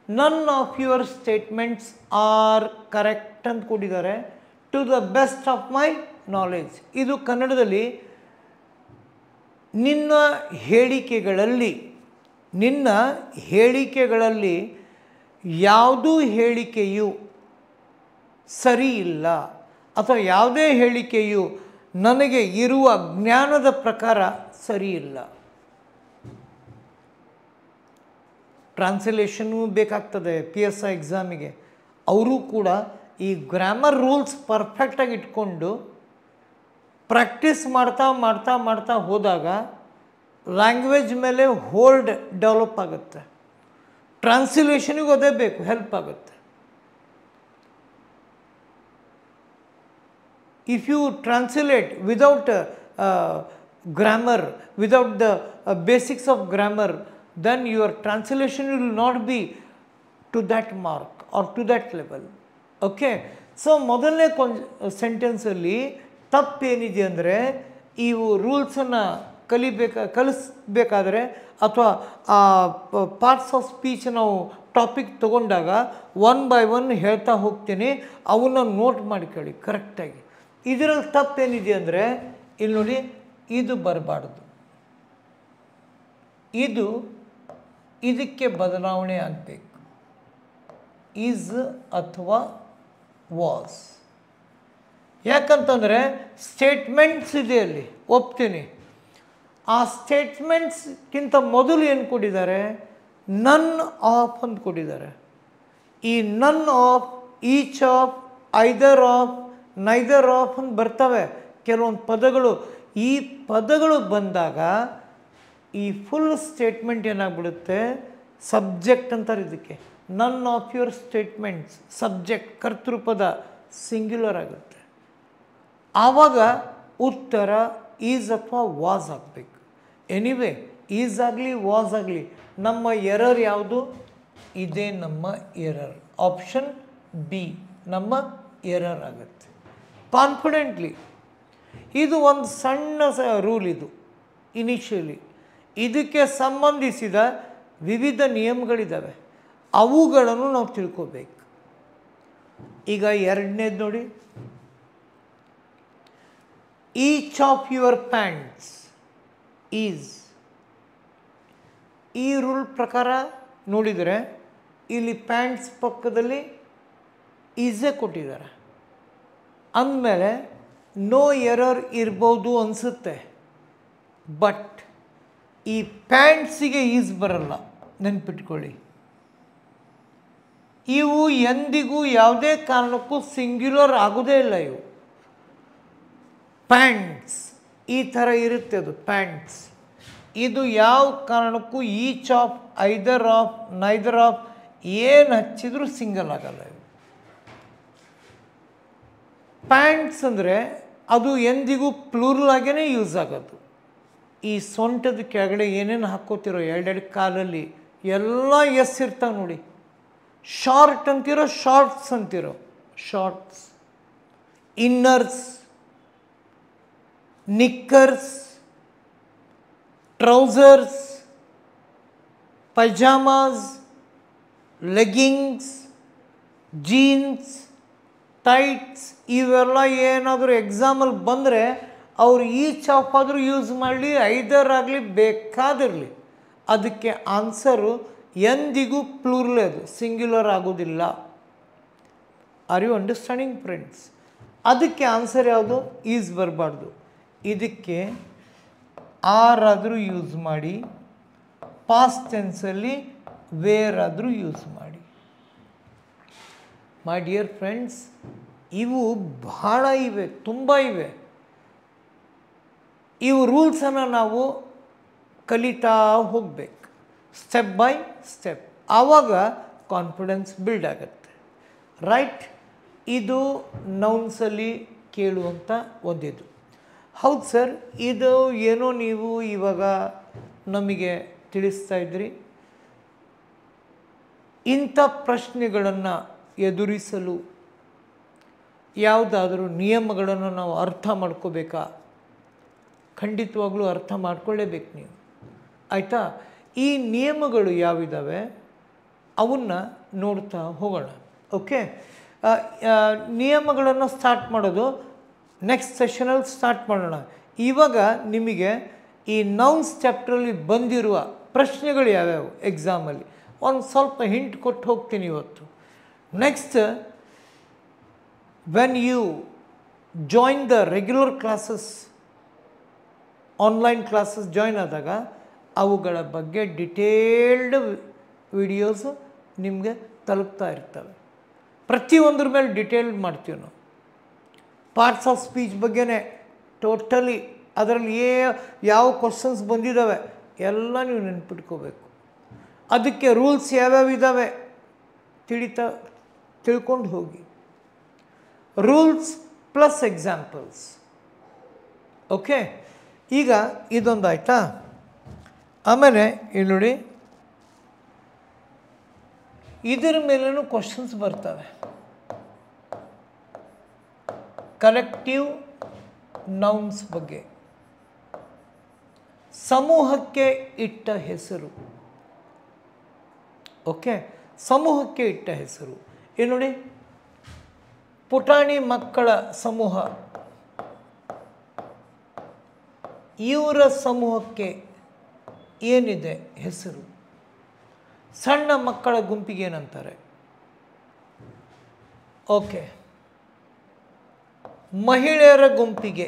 none of your statements are correct ಅಂತ ಕೊಟ್ಟಿದ್ದಾರೆ. To the best of my knowledge. ಇದು ಕನ್ನಡದಲ್ಲಿ ನಿನ್ನ ಹೇಳಿಕೆಗಳಲ್ಲಿ ಯಾವುದೂ ಹೇಳಿಕೆಯು ಸರಿ ಇಲ್ಲ ಅಥವಾ ಯಾವುದೇ ಹೇಳಿಕೆಯು ನನಗೆ ಇರುವ ಜ್ಞಾನದ ಪ್ರಕಾರ ಸರಿ ಇಲ್ಲ. ಟ್ರಾನ್ಸ್ಲೇಷನ್ನು ಬೇಕಾಗ್ತದೆ PSI ಎಕ್ಸಾಮಿಗೆ. ಅವರು ಕೂಡ ಈ ಗ್ರಾಮರ್ ರೂಲ್ಸ್ ಪರ್ಫೆಕ್ಟಾಗಿ ಇಟ್ಕೊಂಡು ಪ್ರಾಕ್ಟೀಸ್ ಮಾಡ್ತಾ ಹೋದಾಗ ಲ್ಯಾಂಗ್ವೇಜ್ ಮೇಲೆ ಹೋಲ್ಡ್ ಡೆವಲಪ್ ಆಗುತ್ತೆ. ಟ್ರಾನ್ಸ್ಲೇಷನಿಗೂ ಅದೇ ಬೇಕು, ಹೆಲ್ಪ್ ಆಗುತ್ತೆ. If you translate without grammar, without the basics of grammar, then your translation will not be to that mark or to that level. Okay? So, ಮೊದಲನೇ ಸೆಂಟೆನ್ಸಲ್ಲಿ ತಪ್ಪೇನಿದೆ ಅಂದರೆ, ಇವು ರೂಲ್ಸನ್ನು ಕಲಿಸ್ಬೇಕಾದ್ರೆ ಅಥವಾ ಆ ಪಾರ್ಟ್ಸ್ ಆಫ್ ಸ್ಪೀಚ್ ನಾವು ಟಾಪಿಕ್ ತೊಗೊಂಡಾಗ 1 by 1 ಹೇಳ್ತಾ ಹೋಗ್ತೀನಿ, ಅವನ್ನ ನೋಟ್ ಮಾಡ್ಕೊಳ್ಳಿ ಕರೆಕ್ಟಾಗಿ. ಇದರಲ್ಲಿ ತಪ್ಪೇನಿದೆ ಅಂದರೆ, ಇಲ್ಲಿ ನೋಡಿ, ಇದು ಬರಬಾರ್ದು, ಇದಕ್ಕೆ ಬದಲಾವಣೆ ಆಗಬೇಕು. ಈಸ್ ಅಥವಾ ವಾಸ್. ಯಾಕಂತಂದರೆ ಸ್ಟೇಟ್ಮೆಂಟ್ಸ್ ಇದೆ ಅಲ್ಲಿ, ಒಪ್ತೀನಿ. ಆ ಸ್ಟೇಟ್ಮೆಂಟ್ಸ್ಗಿಂತ ಮೊದಲು ಏನು ಕೊಟ್ಟಿದ್ದಾರೆ? ನನ್ ಆಫ್ ಅಂತ ಕೊಟ್ಟಿದ್ದಾರೆ. ಈ none of, each of, either of, neither of ಅಂತ ಬರ್ತವೆ ಕೆಲವೊಂದು ಪದಗಳು. ಈ ಪದಗಳು ಬಂದಾಗ ಈ ಫುಲ್ ಸ್ಟೇಟ್ಮೆಂಟ್ ಏನಾಗ್ಬಿಡುತ್ತೆ? ಸಬ್ಜೆಕ್ಟ್ ಅಂತಾರೆ ಇದಕ್ಕೆ. None of your statements, subject ಕರ್ತೃಪದ ಸಿಂಗ್ಯುಲರ್ ಆಗುತ್ತೆ. ಆವಾಗ ಉತ್ತರ ಈಸ್ ಅಥವಾ ವಾಸ್ ಆಗಬೇಕು. ಎನಿವೇ, ಈಸ್ ಆಗಲಿ ವಾಸ್ ಆಗಲಿ, ನಮ್ಮ ಎರರ್ ಯಾವುದು? ಇದೇ ನಮ್ಮ ಎರರ್. ಆಪ್ಷನ್ ಬಿ ನಮ್ಮ ಎರರ್ ಆಗುತ್ತೆ. ಕಾನ್ಫಿಡೆಂಟ್ಲಿ, ಇದು ಒಂದು ಸಣ್ಣ ರೂಲ್. ಇದು ಇನಿಷಿಯಲಿ ಇದಕ್ಕೆ ಸಂಬಂಧಿಸಿದ ವಿವಿಧ ನಿಯಮಗಳಿದ್ದಾವೆ, ಅವುಗಳನ್ನು ನಾವು ತಿಳ್ಕೋಬೇಕು. ಈಗ ಎರಡನೇದು ನೋಡಿ, each of your pants is. ಈ ರೂಲ್ ಪ್ರಕಾರ ನೋಡಿದರೆ ಇಲ್ಲಿ ಪ್ಯಾಂಟ್ಸ್ ಪಕ್ಕದಲ್ಲಿ ಈಸೇ ಕೊಟ್ಟಿದ್ದಾರೆ ಅಂದಮೇಲೆ ನೋ ಎರರ್ ಇರ್ಬೋದು ಅನಿಸುತ್ತೆ. ಬಟ್ ಈ ಪ್ಯಾಂಟ್ಸಿಗೆ ಈಸ್ ಬರಲ್ಲ, ನೆನ್ಪಿಟ್ಕೊಳ್ಳಿ. ಇವು ಎಂದಿಗೂ ಯಾವುದೇ ಕಾರಣಕ್ಕೂ ಸಿಂಗ್ಯುಲರ್ ಆಗೋದೇ ಇಲ್ಲ. ಇವು ಪ್ಯಾಂಟ್ಸ್ ಈ ಥರ ಇರುತ್ತೆ, ಅದು ಪ್ಯಾಂಟ್ಸ್. ಇದು ಯಾವ ಕಾರಣಕ್ಕೂ each of, either of, neither of ಏನು ಹಚ್ಚಿದ್ರೂ ಸಿಂಗಲ್ ಆಗಲ್ಲ. ಇವು ಪ್ಯಾಂಟ್ಸ್ ಅಂದರೆ ಅದು ಎಂದಿಗೂ ಪ್ಲೂರಲ್ ಆಗೇ ಯೂಸ್ ಆಗೋದು. ಈ ಸೊಂಟದ ಕೆಳಗಡೆ ಏನೇನು ಹಾಕ್ಕೋತಿರೋ ಎರಡೆರಡು ಕಾಲಲ್ಲಿ ಎಲ್ಲ ಎಸ್ ಇರ್ತಾವೆ ನೋಡಿ. ಶಾರ್ಟ್ ಅಂತಿರೋ ಶಾರ್ಟ್ಸ್ ಅಂತಿರೋ shorts, inners, nickers, trousers, pyjamas, leggings, jeans, tights, ಇವೆಲ್ಲ ಏನಾದರೂ ಎಕ್ಸಾಮಲ್ಲಿ ಬಂದರೆ ಅವರು ಈಚ್ ಆಫ್ ಆದರೂ ಯೂಸ್ ಮಾಡಲಿ, ಐದರ್ ಆಗಲಿ, ಬೇಕಾದಿರಲಿ, ಅದಕ್ಕೆ ಆನ್ಸರು ಎಂದಿಗೂ ಪ್ಲೂರಲ್, ಅದು ಸಿಂಗ್ಯುಲರ್ ಆಗೋದಿಲ್ಲ. Are you understanding friends? ಅದಕ್ಕೆ ಆನ್ಸರ್ ಯಾವುದು? ಈಸ್ ಬರಬಾರ್ದು. ಇದಕ್ಕೆ ಆರ್ ಆದರೂ ಯೂಸ್ ಮಾಡಿ, ಪಾಸ್ಟ್ ಟೆನ್ಸಲ್ಲಿ ವೇರ್ ಆದರೂ ಯೂಸ್ ಮಾಡಿ. ಮೈ ಡಿಯರ್ ಫ್ರೆಂಡ್ಸ್, ಇವು ಬಹಳ ಇವೆ, ತುಂಬ ಇವೆ. ಇವು ರೂಲ್ಸನ್ನು ನಾವು ಕಲಿತಾ ಹೋಗಬೇಕು, ಸ್ಟೆಪ್ ಬೈ ಸ್ಟೆಪ್. ಆವಾಗ ಕಾನ್ಫಿಡೆನ್ಸ್ ಬಿಲ್ಡ್ ಆಗುತ್ತೆ. ರೈಟ್? ಇದು ನೌನ್ಸಲ್ಲಿ ಕೇಳುವಂಥ ಒಂದಿದು. ಹೌದು ಸರ್, ಇದು ಏನೋ ನೀವು ಇವಾಗ ನಮಗೆ ತಿಳಿಸ್ತಾ ಇದ್ರಿ. ಇಂಥ ಪ್ರಶ್ನೆಗಳನ್ನು ಎದುರಿಸಲು ಯಾವುದಾದ್ರೂ ನಿಯಮಗಳನ್ನು ನಾವು ಅರ್ಥ ಮಾಡ್ಕೋಬೇಕಾ? ಖಂಡಿತವಾಗ್ಲೂ ಅರ್ಥ ಮಾಡ್ಕೊಳ್ಳೇಬೇಕು ನೀವು, ಆಯಿತಾ? ಈ ನಿಯಮಗಳು ಯಾವಿದ್ದಾವೆ ಅವನ್ನು ನೋಡ್ತಾ ಹೋಗೋಣ. ಓಕೆ, ನಿಯಮಗಳನ್ನು ಸ್ಟಾರ್ಟ್ ಮಾಡೋದು ನೆಕ್ಸ್ಟ್ ಸೆಷನಲ್ಲಿ ಸ್ಟಾರ್ಟ್ ಮಾಡೋಣ. ಇವಾಗ ನಿಮಗೆ ಈ ನೌನ್ಸ್ ಚಾಪ್ಟ್ರಲ್ಲಿ ಬಂದಿರುವ ಪ್ರಶ್ನೆಗಳು ಯಾವ್ಯಾವು ಎಕ್ಸಾಮಲ್ಲಿ ಒಂದು ಸ್ವಲ್ಪ ಹಿಂಟ್ ಕೊಟ್ಟು ಹೋಗ್ತೀನಿ ಇವತ್ತು. Next, when you join the regular classes, online classes join ಆದಾಗ ಅವುಗಳ ಬಗ್ಗೆ ಡಿಟೇಲ್ಡ್ ವಿಡಿಯೋಸು ನಿಮಗೆ ತಲುಪ್ತಾ ಇರ್ತವೆ. ಪ್ರತಿಯೊಂದ್ರ ಮೇಲೆ ಡಿಟೇಲ್ಡ್ ಮಾಡ್ತೀವಿ ನಾವು. ಪಾರ್ಟ್ಸ್ ಆಫ್ ಸ್ಪೀಚ್ ಬಗ್ಗೆನೇ ಟೋಟಲಿ, ಅದರಲ್ಲಿ ಯಾವ ಕ್ವಶನ್ಸ್ ಬಂದಿದ್ದಾವೆ ಎಲ್ಲ ನೀವು ನೆನ್ಪಿಟ್ಕೋಬೇಕು. ಅದಕ್ಕೆ ರೂಲ್ಸ್ ಯಾವ್ಯಾವ ಇದ್ದಾವೆ ತಿಳ್ಕೊಂಡು ಹೋಗಿ. Rules plus examples. ಓಕೆ, ಈಗ ಇದೊಂದು ಆಯಿತಾ. ಆಮೇಲೆ ಇಲ್ಲಿ ನೋಡಿ, ಇದರ ಮೇಲೂ ಕ್ವಶನ್ಸ್ ಬರ್ತವೆ. ಕಲೆಕ್ಟಿವ್ ನೌನ್ಸ್ ಬಗ್ಗೆ, ಸಮೂಹಕ್ಕೆ ಇಟ್ಟ ಹೆಸರು. ಓಕೆ, ಸಮೂಹಕ್ಕೆ ಇಟ್ಟ ಹೆಸರು. ಏನು ನೋಡಿ, ಪುಟಾಣಿ ಮಕ್ಕಳ ಸಮೂಹ, ಇವರ ಸಮೂಹಕ್ಕೆ ಏನಿದೆ ಹೆಸರು? ಸಣ್ಣ ಮಕ್ಕಳ ಗುಂಪಿಗೆ ಏನಂತಾರೆ? ಓಕೆ, ಮಹಿಳೆಯರ ಗುಂಪಿಗೆ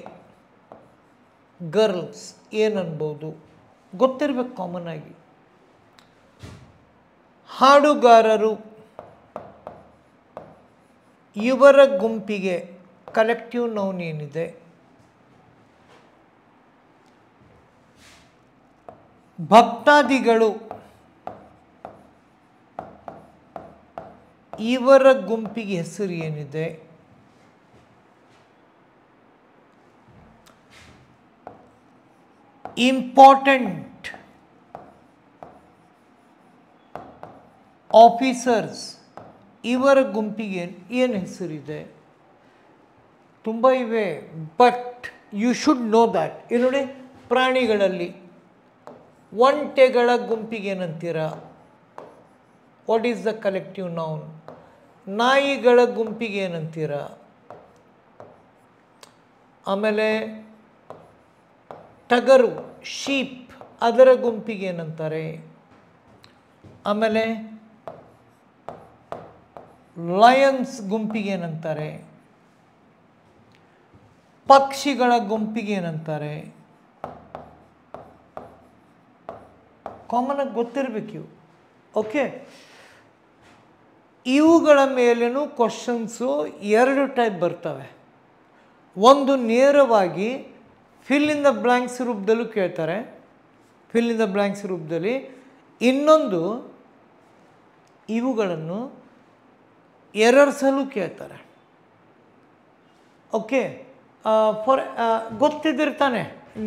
ಗರ್ಲ್ಸ್ ಏನನ್ಬೋದು? ಗೊತ್ತಿರಬೇಕು ಕಾಮನ್ ಆಗಿ. ಹಾಡುಗಾರರು, ಇವರ ಗುಂಪಿಗೆ ಕಲೆಕ್ಟಿವ್ ನೌನ್ ಏನಿದೆ? ಭಕ್ತಾದಿಗಳು, ಇವರ ಗುಂಪಿಗೆ ಹೆಸರು ಏನಿದೆ? ಇಂಪಾರ್ಟೆಂಟ್ ಆಫೀಸರ್ಸ್, ಇವರ ಗುಂಪಿಗೆ ಏನು ಹೆಸರಿದೆ? ತುಂಬ ಇವೆ, but you should know that. ಇಲ್ಲಿ ನೋಡಿ, ಪ್ರಾಣಿಗಳಲ್ಲಿ ಒಂಟೆಗಳ ಗುಂಪಿಗೆ ಏನಂತೀರ? What is the collective noun? ನಾಯಿಗಳ ಗುಂಪಿಗೆ ಏನಂತೀರ? ಆಮೇಲೆ ಟಗರು ಶೀಪ್ ಅದರ ಗುಂಪಿಗೆ ಏನಂತಾರೆ? ಆಮೇಲೆ ಲಯನ್ಸ್ ಗುಂಪಿಗೆ ಏನಂತಾರೆ? ಪಕ್ಷಿಗಳ ಗುಂಪಿಗೆ ಏನಂತಾರೆ? ಕಾಮನ್ ಆಗಿ ಗೊತ್ತಿರಬೇಕು ಇವು. ಓಕೆ, ಇವುಗಳ ಮೇಲೇನು ಕ್ವಶನ್ಸು ಎರಡು ಟೈಪ್ ಬರ್ತವೆ. ಒಂದು ನೇರವಾಗಿ ಫಿಲ್ ಇನ್ ದ ಬ್ಲ್ಯಾಂಕ್ಸ್ ರೂಪದಲ್ಲೂ ಕೇಳ್ತಾರೆ, ಫಿಲ್ ಇನ್ ದ ಬ್ಲ್ಯಾಂಕ್ಸ್ ರೂಪದಲ್ಲಿ. ಇನ್ನೊಂದು ಇವುಗಳನ್ನು ಎರರ್ಸಲ್ಲೂ ಕೇಳ್ತಾರೆ. ಓಕೆ, ಗೊತ್ತಿದ್ದಿರ್ತಾನೆ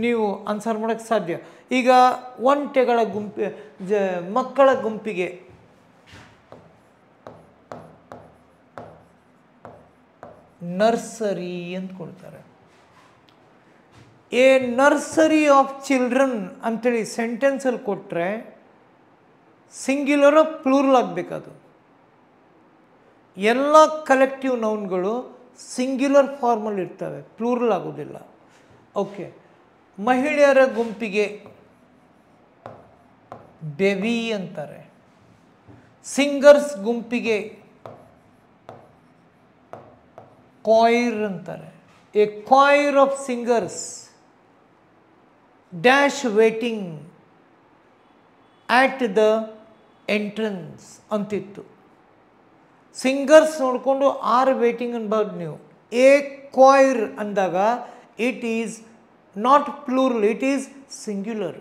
ನೀವು ಆನ್ಸರ್ ಮಾಡೋಕ್ಕೆ ಸಾಧ್ಯ. ಈಗ ಒಂಟೆಗಳ ಮಕ್ಕಳ ಗುಂಪಿಗೆ ನರ್ಸರಿ ಅಂತ ಕೊಡ್ತಾರೆ. ಎ ನರ್ಸರಿ ಆಫ್ ಚಿಲ್ಡ್ರನ್ ಅಂಥೇಳಿ ಸೆಂಟೆನ್ಸಲ್ಲಿ ಕೊಟ್ಟರೆ ಸಿಂಗ್ಯುಲರ್ ಪ್ಲೂರಲ್ ಆಗಬೇಕದು. ಎಲ್ಲ ಕಲೆಕ್ಟಿವ್ ನೌನ್ಗಳು ಸಿಂಗ್ಯುಲರ್ ಫಾರ್ಮಲ್ಲಿ ಇರ್ತವೆ, ಪ್ಲೂರಲ್ ಆಗೋದಿಲ್ಲ. ಓಕೆ, ಮಹಿಳೆಯರ ಗುಂಪಿಗೆ ಬೆವಿ ಅಂತಾರೆ. ಸಿಂಗರ್ಸ್ ಗುಂಪಿಗೆ ಕಾಯಿರ್ ಅಂತಾರೆ. A choir of singers dash waiting at the entrance ಅಂತಿತ್ತು. ಸಿಂಗರ್ಸ್ ನೋಡಿಕೊಂಡು ಆರ್ ವೇಟಿಂಗ್ ಅನ್ಬೋದು ನೀವು. ಎ ಕಾಯಿರ್ ಅಂದಾಗ it is not plural, it is singular.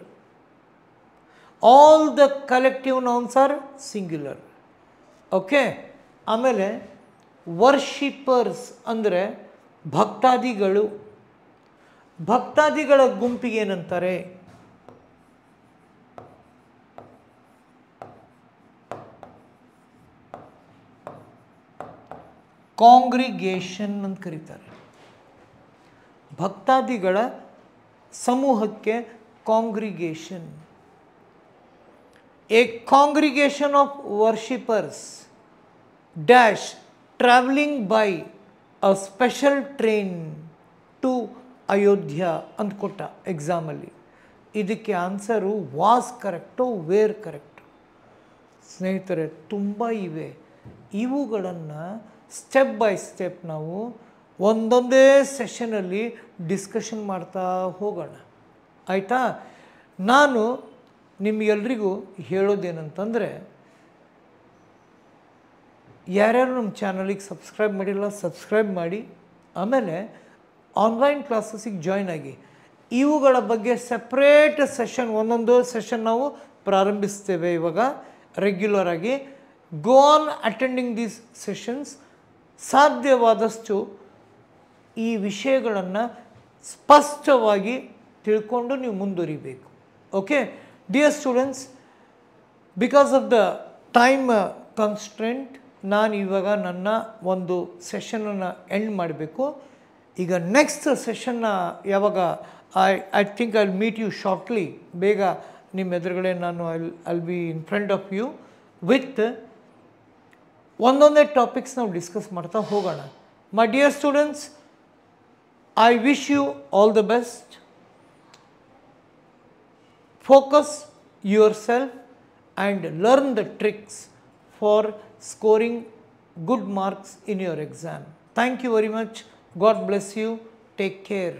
All the collective nouns are singular. Okay, ಆಮೇಲೆ ವರ್ಷಿಪರ್ಸ್ ಅಂದರೆ ಭಕ್ತಾದಿಗಳು. ಭಕ್ತಾದಿಗಳ ಗುಂಪಿಗೆ ಏನಂತಾರೆ? ಕಾಂಗ್ರಿಗೇಷನ್ ಅಂತ ಕರೀತಾರೆ. ಭಕ್ತಾದಿಗಳ ಸಮೂಹಕ್ಕೆ congregation. A congregation of worshippers dash travelling by a special train to Ayodhya ಅಂತ ಕೊಟ್ಟ ಎಕ್ಸಾಮಲ್ಲಿ. ಇದಕ್ಕೆ answer was correct, were correct. ಸ್ನೇಹಿತರೆ, ತುಂಬ ಇವೆ. ಇವುಗಳನ್ನು ಸ್ಟೆಪ್ ಬೈ ಸ್ಟೆಪ್ ನಾವು ಒಂದೊಂದೇ ಸೆಷನಲ್ಲಿ ಡಿಸ್ಕಷನ್ ಮಾಡ್ತಾ ಹೋಗೋಣ, ಆಯಿತಾ? ನಾನು ನಿಮಗೆಲ್ರಿಗೂ ಹೇಳೋದೇನಂತಂದರೆ, ಯಾರ್ಯಾರು ನಮ್ಮ ಚಾನಲಿಗೆ ಸಬ್ಸ್ಕ್ರೈಬ್ ಮಾಡಿಲ್ಲ ಸಬ್ಸ್ಕ್ರೈಬ್ ಮಾಡಿ. ಆಮೇಲೆ ಆನ್ಲೈನ್ ಕ್ಲಾಸಸ್ಸಿಗೆ ಜಾಯ್ನ್ ಆಗಿ. ಇವುಗಳ ಬಗ್ಗೆ ಸಪ್ರೇಟ್ ಸೆಷನ್, ಒಂದೊಂದು ಸೆಷನ್ ನಾವು ಪ್ರಾರಂಭಿಸ್ತೇವೆ ಇವಾಗ ರೆಗ್ಯುಲರ್ ಆಗಿ. Go on attending these sessions. ಸಾಧ್ಯವಾದಷ್ಟು ಈ ವಿಷಯಗಳನ್ನು ಸ್ಪಷ್ಟವಾಗಿ ತಿಳ್ಕೊಂಡು ನೀವು ಮುಂದುವರಿಬೇಕು. Okay dear students, because of the time constraint ನಾನು ಇವಾಗ ನನ್ನ ಒಂದು ಸೆಷನನ್ನು ಎಂಡ್ ಮಾಡಬೇಕು. ಈಗ ನೆಕ್ಸ್ಟ್ ಸೆಷನ್ನ ಯಾವಾಗ I think I will meet you shortly. ಬೇಗ ನಿಮ್ಮ ಎದುರುಗಡೆ ನಾನು I'll be in front of you with ಒಂದೊಂದೇ ಟಾಪಿಕ್ಸ್ ನಾವು ಡಿಸ್ಕಸ್ ಮಾಡ್ತಾ ಹೋಗೋಣ. My dear students, I wish you all the best. Focus yourself and learn the tricks for scoring good marks in your exam. Thank you very much. God bless you. Take care.